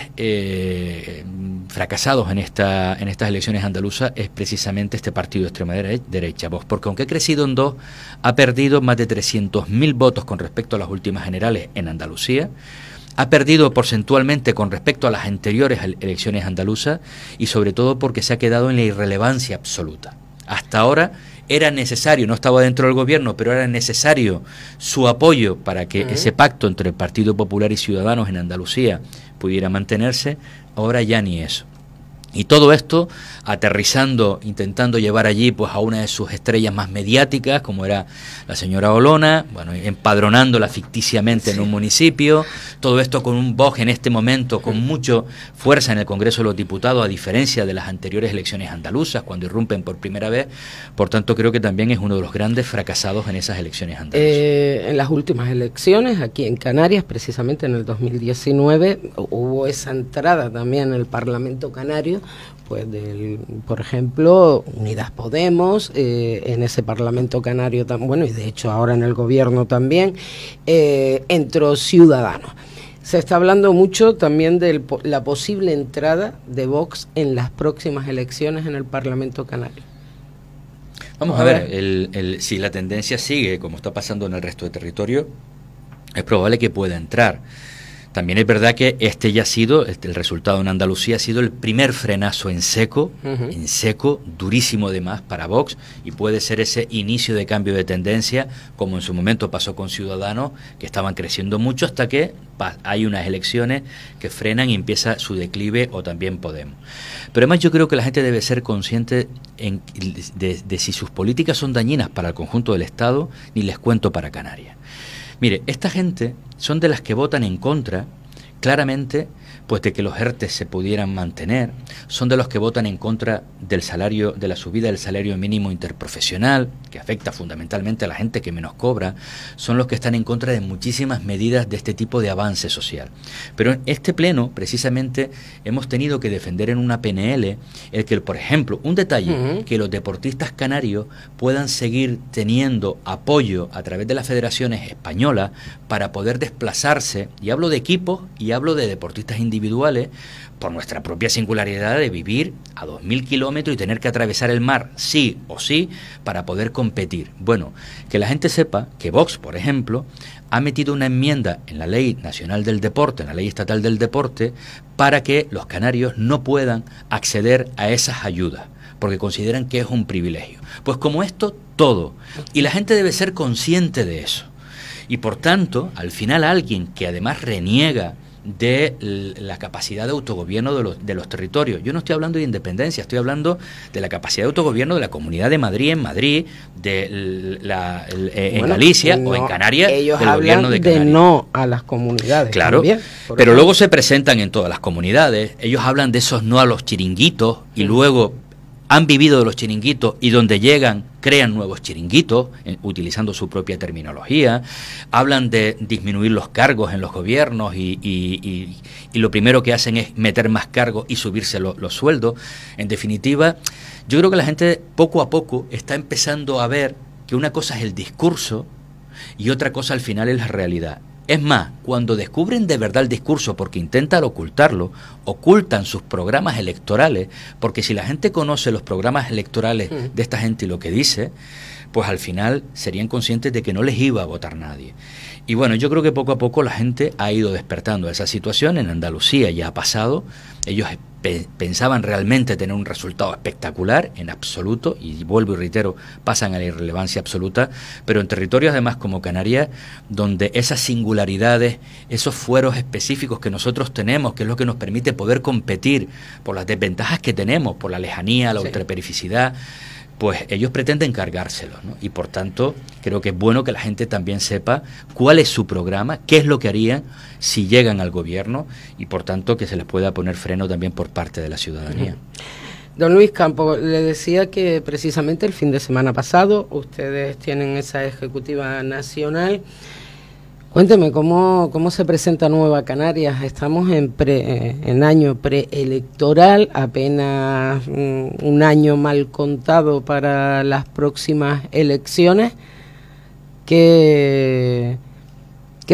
fracasados en estas elecciones andaluzas es precisamente este partido de extrema derecha, Vox, porque aunque ha crecido en 2, ha perdido más de 300.000 votos con respecto a las últimas generales en Andalucía, ha perdido porcentualmente con respecto a las anteriores elecciones andaluzas y sobre todo porque se ha quedado en la irrelevancia absoluta. Hasta ahora era necesario, no estaba dentro del gobierno, pero era necesario su apoyo para que ese pacto entre el Partido Popular y Ciudadanos en Andalucía pudiera mantenerse. Ahora ya ni eso. Y todo esto aterrizando, intentando llevar allí pues a una de sus estrellas más mediáticas, como era la señora Olona, bueno, empadronándola ficticiamente en un municipio, todo esto con un Vox en este momento con mucha fuerza en el Congreso de los Diputados, a diferencia de las anteriores elecciones andaluzas, cuando irrumpen por primera vez. Por tanto, creo que también es uno de los grandes fracasados en esas elecciones andaluzas. En las últimas elecciones, aquí en Canarias, precisamente en el 2019, hubo esa entrada también en el Parlamento Canario, pues por ejemplo, Unidas Podemos, en ese Parlamento Canario, bueno, y de hecho ahora en el gobierno también, entró Ciudadanos. Se está hablando mucho también de la posible entrada de Vox en las próximas elecciones en el Parlamento Canario. Vamos a ver, si la tendencia sigue como está pasando en el resto de territorio, es probable que pueda entrar. También es verdad que el resultado en Andalucía ha sido el primer frenazo en seco, durísimo además para Vox, y puede ser ese inicio de cambio de tendencia, como en su momento pasó con Ciudadanos, que estaban creciendo mucho hasta que hay unas elecciones que frenan y empieza su declive, o también Podemos. Pero además yo creo que la gente debe ser consciente de si sus políticas son dañinas para el conjunto del Estado, ni les cuento para Canarias. Mire, esta gente son de las que votan en contra, claramente, pues de que los ERTE se pudieran mantener, son de los que votan en contra del salario, de la subida del salario mínimo interprofesional, que afecta fundamentalmente a la gente que menos cobra, son los que están en contra de muchísimas medidas de este tipo de avance social. Pero en este pleno, precisamente, hemos tenido que defender en una PNL el que, por ejemplo, un detalle, que los deportistas canarios puedan seguir teniendo apoyo a través de las federaciones españolas para poder desplazarse, y hablo de equipos y hablo de deportistas individuales, individuales por nuestra propia singularidad de vivir a 2.000 kilómetros y tener que atravesar el mar sí o sí para poder competir. Bueno, que la gente sepa que Vox, por ejemplo, ha metido una enmienda en la Ley Nacional del Deporte, en la Ley Estatal del Deporte, para que los canarios no puedan acceder a esas ayudas, porque consideran que es un privilegio. Pues como esto, todo. Y la gente debe ser consciente de eso. Y por tanto, al final alguien que además reniega de la capacidad de autogobierno de los territorios. Yo no estoy hablando de independencia, estoy hablando de la capacidad de autogobierno de la Comunidad de Madrid en Madrid, en Galicia no, o en Canarias, ellos del gobierno de Canarias. De no a las comunidades. Claro, también, pero luego se presentan en todas las comunidades. Ellos hablan de esos no a los chiringuitos y luego han vivido de los chiringuitos y donde llegan crean nuevos chiringuitos, utilizando su propia terminología, hablan de disminuir los cargos en los gobiernos y lo primero que hacen es meter más cargos y subirse los sueldos. En definitiva, yo creo que la gente poco a poco está empezando a ver que una cosa es el discurso y otra cosa al final es la realidad. Es más, cuando descubren de verdad el discurso, porque intentan ocultarlo, ocultan sus programas electorales, porque si la gente conoce los programas electorales de esta gente y lo que dice, pues al final serían conscientes de que no les iba a votar nadie. Y bueno, yo creo que poco a poco la gente ha ido despertando a esa situación. En Andalucía ya ha pasado, ellos pensaban realmente tener un resultado espectacular, en absoluto, y vuelvo y reitero, pasan a la irrelevancia absoluta, pero en territorios además como Canarias, donde esas singularidades, esos fueros específicos que nosotros tenemos, que es lo que nos permite poder competir por las desventajas que tenemos, por la lejanía, la ultraperificidad, pues ellos pretenden cargárselos, ¿no? Y por tanto, creo que es bueno que la gente también sepa cuál es su programa, qué es lo que harían si llegan al gobierno y por tanto que se les pueda poner freno también por parte de la ciudadanía. Don Luis Campos, le decía que precisamente el fin de semana pasado ustedes tienen esa ejecutiva nacional. Cuénteme, ¿cómo se presenta Nueva Canarias? Estamos en año preelectoral, apenas un año mal contado para las próximas elecciones. ¿Qué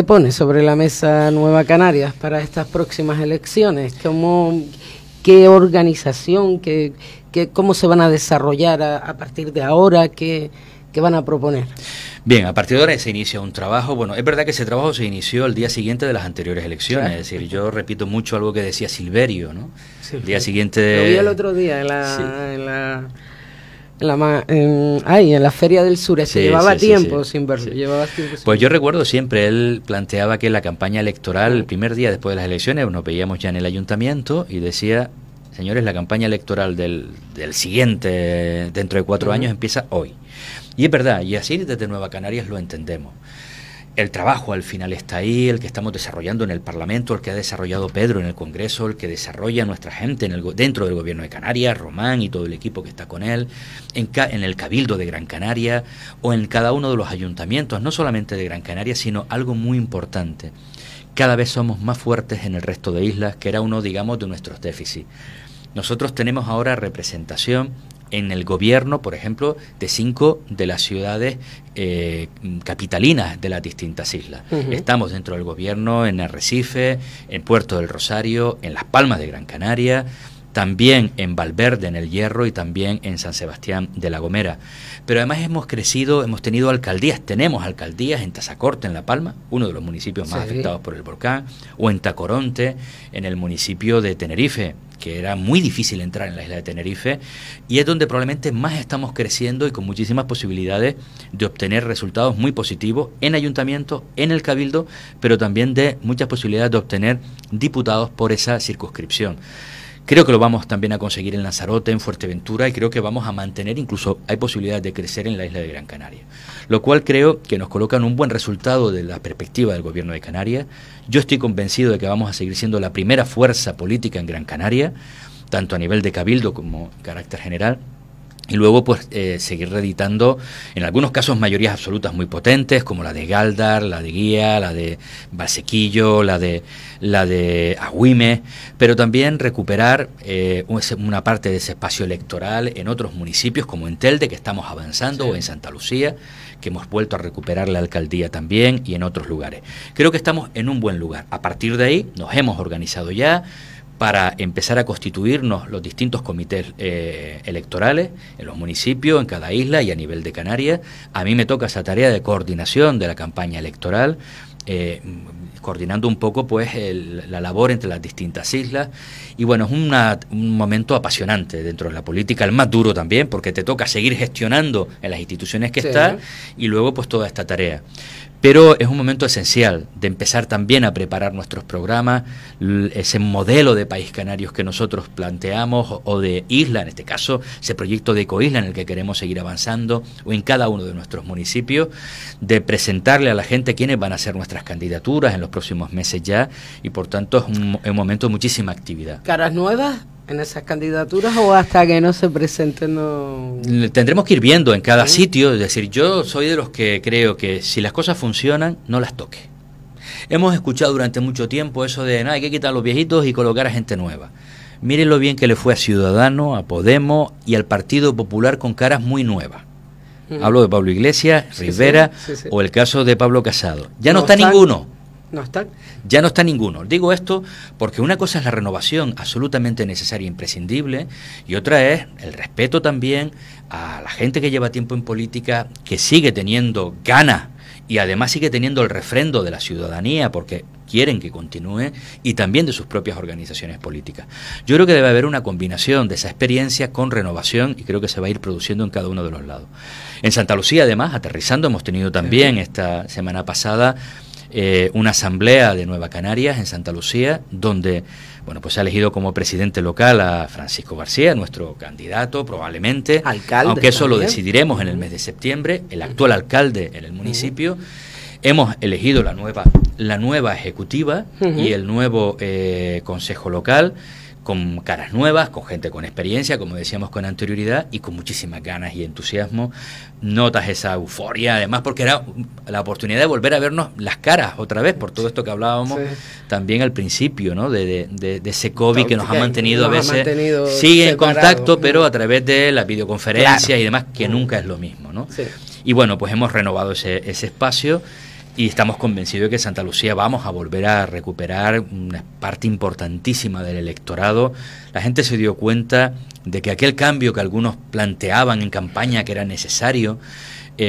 pone sobre la mesa Nueva Canarias para estas próximas elecciones? ¿Qué organización, cómo se van a desarrollar a partir de ahora? ¿Qué van a proponer? Bien, a partir de ahora se inicia un trabajo. Bueno, es verdad que ese trabajo se inició el día siguiente de las anteriores elecciones. Claro. Es decir, yo repito mucho algo que decía Silverio, ¿no? Sí, el día siguiente... Lo vi el otro día en la Feria del Sureste. Llevaba tiempo sin verlo. Pues yo recuerdo siempre, él planteaba que la campaña electoral, el primer día después de las elecciones, nos veíamos ya en el ayuntamiento y decía, señores, la campaña electoral del siguiente, dentro de 4 años, empieza hoy. Y es verdad, y así desde Nueva Canarias lo entendemos. El trabajo al final está ahí, el que estamos desarrollando en el Parlamento, el que ha desarrollado Pedro en el Congreso, el que desarrolla nuestra gente dentro del Gobierno de Canarias, Román y todo el equipo que está con él, en el Cabildo de Gran Canaria o en cada uno de los ayuntamientos, no solamente de Gran Canaria, sino algo muy importante. Cada vez somos más fuertes en el resto de islas, que era uno, digamos, de nuestros déficits. Nosotros tenemos ahora representación en el gobierno, por ejemplo, de 5 de las ciudades capitalinas de las distintas islas. Estamos dentro del gobierno en Arrecife, en Puerto del Rosario, en Las Palmas de Gran Canaria, también en Valverde, en El Hierro, y también en San Sebastián de la Gomera. Pero además hemos crecido, hemos tenido alcaldías, tenemos alcaldías en Tazacorte, en La Palma, uno de los municipios más afectados por el volcán, o en Tacoronte, en el municipio de Tenerife, que era muy difícil entrar en la isla de Tenerife, y es donde probablemente más estamos creciendo y con muchísimas posibilidades de obtener resultados muy positivos en ayuntamientos, en el Cabildo, pero también de muchas posibilidades de obtener diputados por esa circunscripción. Creo que lo vamos también a conseguir en Lanzarote, en Fuerteventura, y creo que vamos a mantener, incluso hay posibilidades de crecer en la isla de Gran Canaria. Lo cual creo que nos coloca en un buen resultado de la perspectiva del Gobierno de Canarias. Yo estoy convencido de que vamos a seguir siendo la primera fuerza política en Gran Canaria, tanto a nivel de cabildo como carácter general. Y luego pues seguir reeditando, en algunos casos, mayorías absolutas muy potentes, como la de Galdar, la de Guía, la de Valsequillo, la de Agüime, pero también recuperar una parte de ese espacio electoral en otros municipios, como en Telde, que estamos avanzando, o en Santa Lucía, que hemos vuelto a recuperar la alcaldía también y en otros lugares. Creo que estamos en un buen lugar. A partir de ahí nos hemos organizado ya para empezar a constituirnos los distintos comités electorales en los municipios, en cada isla y a nivel de Canarias. A mí me toca esa tarea de coordinación de la campaña electoral, coordinando un poco pues la labor entre las distintas islas. Y bueno, es un momento apasionante dentro de la política, el más duro también, porque te toca seguir gestionando en las instituciones que estás y luego pues toda esta tarea. Pero es un momento esencial de empezar también a preparar nuestros programas, ese modelo de país canarios que nosotros planteamos, o de isla, en este caso, ese proyecto de ecoisla en el que queremos seguir avanzando, o en cada uno de nuestros municipios, de presentarle a la gente quiénes van a ser nuestras candidaturas en los próximos meses ya, y por tanto es un momento de muchísima actividad. ¿Caras nuevas en esas candidaturas o hasta que no se presenten no...? Tendremos que ir viendo en cada sitio, es decir, yo soy de los que creo que si las cosas funcionan, no las toque. Hemos escuchado durante mucho tiempo eso de, no, hay que quitar a los viejitos y colocar a gente nueva. Miren lo bien que le fue a Ciudadanos, a Podemos y al Partido Popular con caras muy nuevas. Hablo de Pablo Iglesias, Rivera, o el caso de Pablo Casado. Ya no está ninguno. No está. Ya no está ninguno. Digo esto porque una cosa es la renovación absolutamente necesaria e imprescindible, y otra es el respeto también a la gente que lleva tiempo en política, que sigue teniendo ganas y además sigue teniendo el refrendo de la ciudadanía porque quieren que continúe, y también de sus propias organizaciones políticas. Yo creo que debe haber una combinación de esa experiencia con renovación, y creo que se va a ir produciendo en cada uno de los lados. En Santa Lucía, además, aterrizando, hemos tenido también esta semana pasada una asamblea de Nueva Canarias en Santa Lucía, donde bueno, pues se ha elegido como presidente local a Francisco García, nuestro candidato probablemente, alcalde, aunque eso también lo decidiremos en el mes de septiembre, el actual alcalde en el municipio. Hemos elegido la nueva ejecutiva y el nuevo consejo local, con caras nuevas, con gente con experiencia, como decíamos con anterioridad, y con muchísimas ganas y entusiasmo. Notas esa euforia, además, porque era la oportunidad de volver a vernos las caras otra vez, por todo esto que hablábamos también al principio, ¿no? De ese COVID que nos ha mantenido a veces, sigue en contacto, pero a través de las videoconferencias y demás, que nunca es lo mismo, ¿no? Y bueno, pues hemos renovado ese espacio, y estamos convencidos de que Santa Lucía vamos a volver a recuperar una parte importantísima del electorado. La gente se dio cuenta de que aquel cambio que algunos planteaban en campaña que era necesario,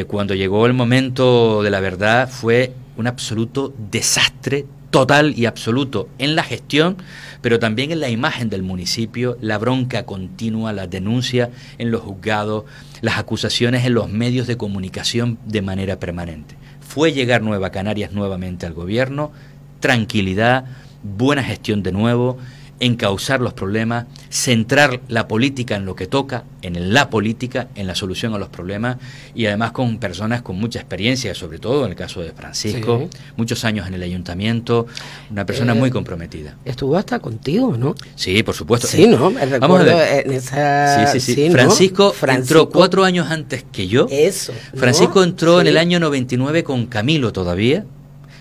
cuando llegó el momento de la verdad, fue un absoluto desastre total y absoluto en la gestión, pero también en la imagen del municipio, la bronca continua, las denuncias en los juzgados, las acusaciones en los medios de comunicación de manera permanente. Fue llegar Nueva Canarias nuevamente al gobierno, tranquilidad, buena gestión de nuevo, encauzar los problemas, centrar la política en lo que toca, en la política, en la solución a los problemas, y además con personas con mucha experiencia, sobre todo en el caso de Francisco, muchos años en el ayuntamiento, una persona muy comprometida. Estuvo hasta contigo, ¿no? Sí, por supuesto. Sí, ¿no? Me recuerdo. Vamos a ver. En esa... Sí, Francisco entró 4 años antes que yo. Eso. Francisco entró en el año 99 con Camilo todavía.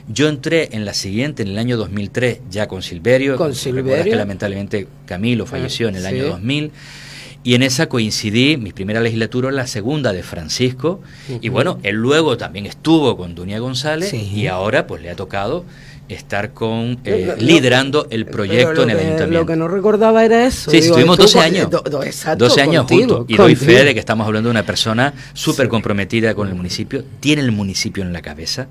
Yo entré en la siguiente, en el año 2003, ya con Silverio. Con Silverio. Que lamentablemente Camilo falleció en el año 2000. Y en esa coincidí, mi primera legislatura en la segunda de Francisco. Y bueno, él luego también estuvo con Dunia González y ahora pues le ha tocado estar con liderando el proyecto en el ayuntamiento. Lo que no recordaba era eso. Sí, estuvimos 12 años. 12 años contigo, juntos. Y doy fe de que estamos hablando de una persona súper comprometida con el municipio, tiene el municipio en la cabeza,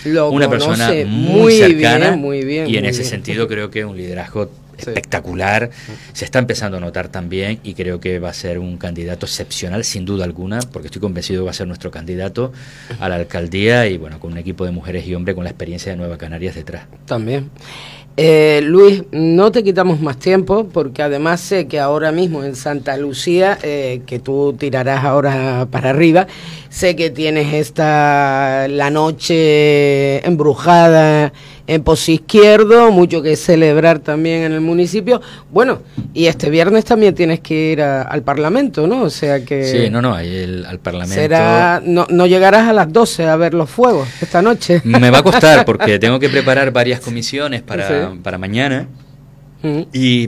una persona muy cercana, muy bien, y en ese sentido creo que un liderazgo espectacular, se está empezando a notar también, y creo que va a ser un candidato excepcional sin duda alguna, porque estoy convencido que va a ser nuestro candidato a la alcaldía, y bueno, con un equipo de mujeres y hombres con la experiencia de Nueva Canarias detrás. También. Luis, no te quitamos más tiempo, porque además sé que ahora mismo en Santa Lucía, que tú tirarás ahora para arriba, sé que tienes la noche embrujada en Pozo Izquierdo, mucho que celebrar también en el municipio. Bueno, y este viernes también tienes que ir al Parlamento, ¿no? O sea que... Sí, al Parlamento... No llegarás a las 12 a ver los fuegos esta noche. Me va a costar, porque tengo que preparar varias comisiones para mañana,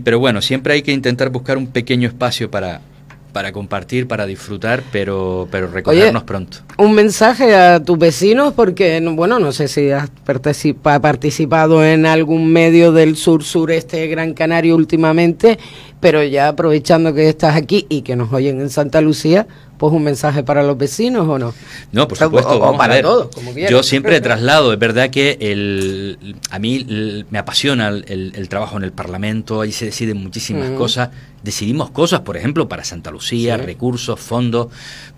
pero bueno, siempre hay que intentar buscar un pequeño espacio para para compartir, para disfrutar, pero recogernos pronto. Un mensaje a tus vecinos, porque, bueno, no sé si has participado en algún medio del sur-sureste de Gran Canaria últimamente, pero ya aprovechando que estás aquí y que nos oyen en Santa Lucía, pues un mensaje para los vecinos, ¿o no? No, por supuesto, o para todos, como quieras. Yo siempre traslado, es verdad que a mí me apasiona el trabajo en el Parlamento, ahí se deciden muchísimas cosas, decidimos cosas, por ejemplo, para Santa Lucía, recursos, fondos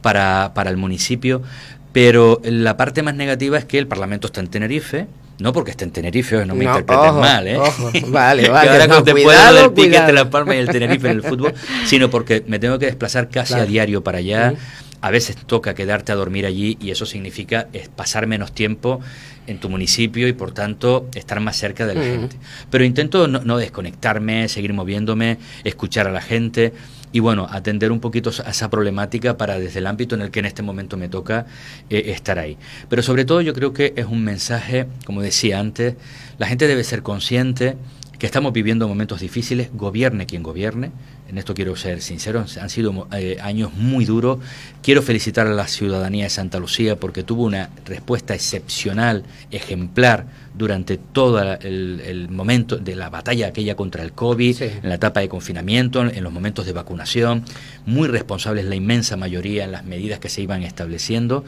para el municipio, pero la parte más negativa es que el Parlamento está en Tenerife. No porque esté en Tenerife, no me interpreten mal, ¿eh? Ojo, vale, que ahora después del pique de La Palma y el Tenerife en el fútbol, sino porque me tengo que desplazar casi a diario para allá. A veces toca quedarte a dormir allí y eso significa pasar menos tiempo en tu municipio y por tanto estar más cerca de la gente. Pero intento no desconectarme, seguir moviéndome, escuchar a la gente y bueno, atender un poquito a esa problemática para desde el ámbito en el que en este momento me toca estar ahí. Pero sobre todo yo creo que es un mensaje, como decía antes, la gente debe ser consciente que estamos viviendo momentos difíciles, gobierne quien gobierne. En esto quiero ser sincero, han sido años muy duros. Quiero felicitar a la ciudadanía de Santa Lucía porque tuvo una respuesta excepcional, ejemplar, durante todo el momento de la batalla aquella contra el COVID, en la etapa de confinamiento, en los momentos de vacunación. Muy responsables la inmensa mayoría en las medidas que se iban estableciendo.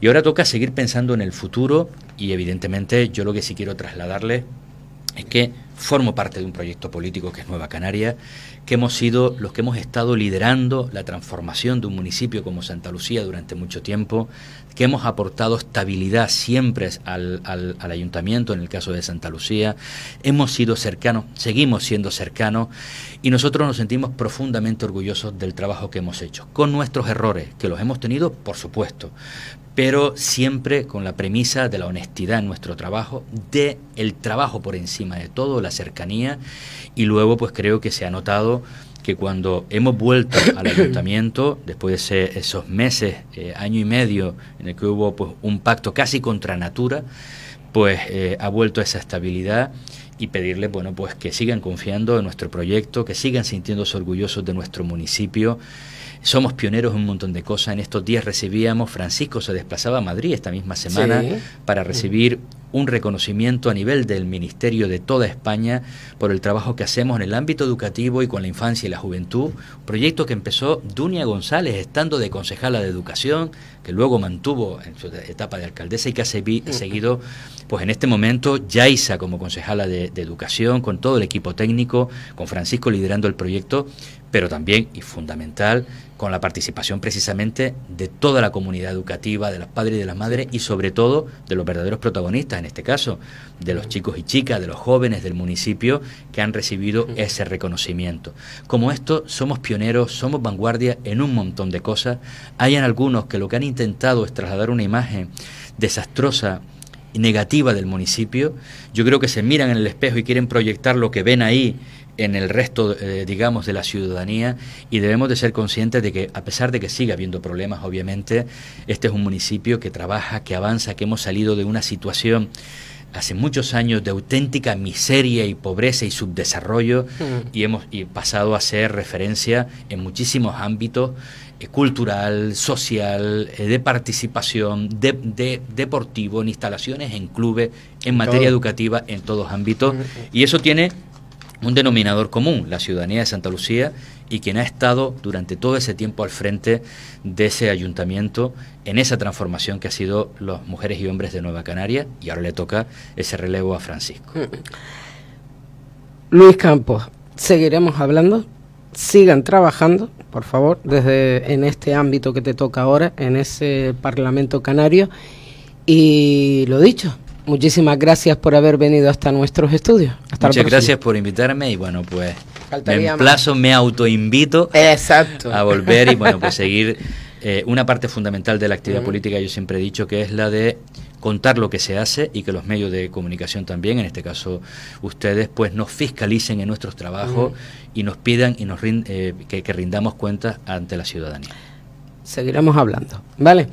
Y ahora toca seguir pensando en el futuro y evidentemente yo lo que sí quiero trasladarles es que formo parte de un proyecto político que es Nueva Canaria, que hemos sido los que hemos estado liderando la transformación de un municipio como Santa Lucía durante mucho tiempo, que hemos aportado estabilidad siempre al ayuntamiento en el caso de Santa Lucía, hemos sido cercanos, seguimos siendo cercanos y nosotros nos sentimos profundamente orgullosos del trabajo que hemos hecho, con nuestros errores, que los hemos tenido, por supuesto, pero siempre con la premisa de la honestidad en nuestro trabajo, de el trabajo por encima de todo, la cercanía, y luego pues creo que se ha notado que cuando hemos vuelto al ayuntamiento, después de esos meses, año y medio, en el que hubo pues un pacto casi contra natura, pues ha vuelto esa estabilidad y pedirles, bueno, pues que sigan confiando en nuestro proyecto, que sigan sintiéndose orgullosos de nuestro municipio. Somos pioneros en un montón de cosas. En estos días recibíamos, Francisco se desplazaba a Madrid esta misma semana para recibir un reconocimiento a nivel del Ministerio de toda España por el trabajo que hacemos en el ámbito educativo y con la infancia y la juventud. Un proyecto que empezó Dunia González estando de concejala de educación, que luego mantuvo en su etapa de alcaldesa y que ha seguido pues en este momento Yaisa como concejala de educación, con todo el equipo técnico, con Francisco liderando el proyecto, pero también, y fundamental, con la participación precisamente de toda la comunidad educativa, de los padres y de las madres y sobre todo de los verdaderos protagonistas, en este caso, de los chicos y chicas, de los jóvenes del municipio que han recibido ese reconocimiento. Como esto, somos pioneros, somos vanguardia en un montón de cosas. Hay algunos que lo que han intentado es trasladar una imagen desastrosa y negativa del municipio. Yo creo que se miran en el espejo y quieren proyectar lo que ven ahí en el resto, digamos, de la ciudadanía, y debemos de ser conscientes de que, a pesar de que siga habiendo problemas, obviamente, este es un municipio que trabaja, que avanza, que hemos salido de una situación hace muchos años de auténtica miseria y pobreza y subdesarrollo y hemos pasado a ser referencia en muchísimos ámbitos, cultural, social, de participación, deportivo, en instalaciones, en clubes, en materia educativa, en todos ámbitos, y eso tiene un denominador común, la ciudadanía de Santa Lucía, y quien ha estado durante todo ese tiempo al frente de ese ayuntamiento en esa transformación que ha sido las mujeres y hombres de Nueva Canaria, y ahora le toca ese relevo a Francisco. Luis Campos, seguiremos hablando, sigan trabajando, por favor, en este ámbito que te toca ahora, en ese Parlamento Canario, y lo dicho, muchísimas gracias por haber venido hasta nuestros estudios. Muchas gracias por invitarme y bueno, pues me emplazo, me autoinvito a volver y bueno, pues seguir una parte fundamental de la actividad política, yo siempre he dicho que es la de contar lo que se hace y que los medios de comunicación también, en este caso ustedes, pues nos fiscalicen en nuestros trabajos y nos pidan y que rindamos cuentas ante la ciudadanía. Seguiremos hablando, ¿vale?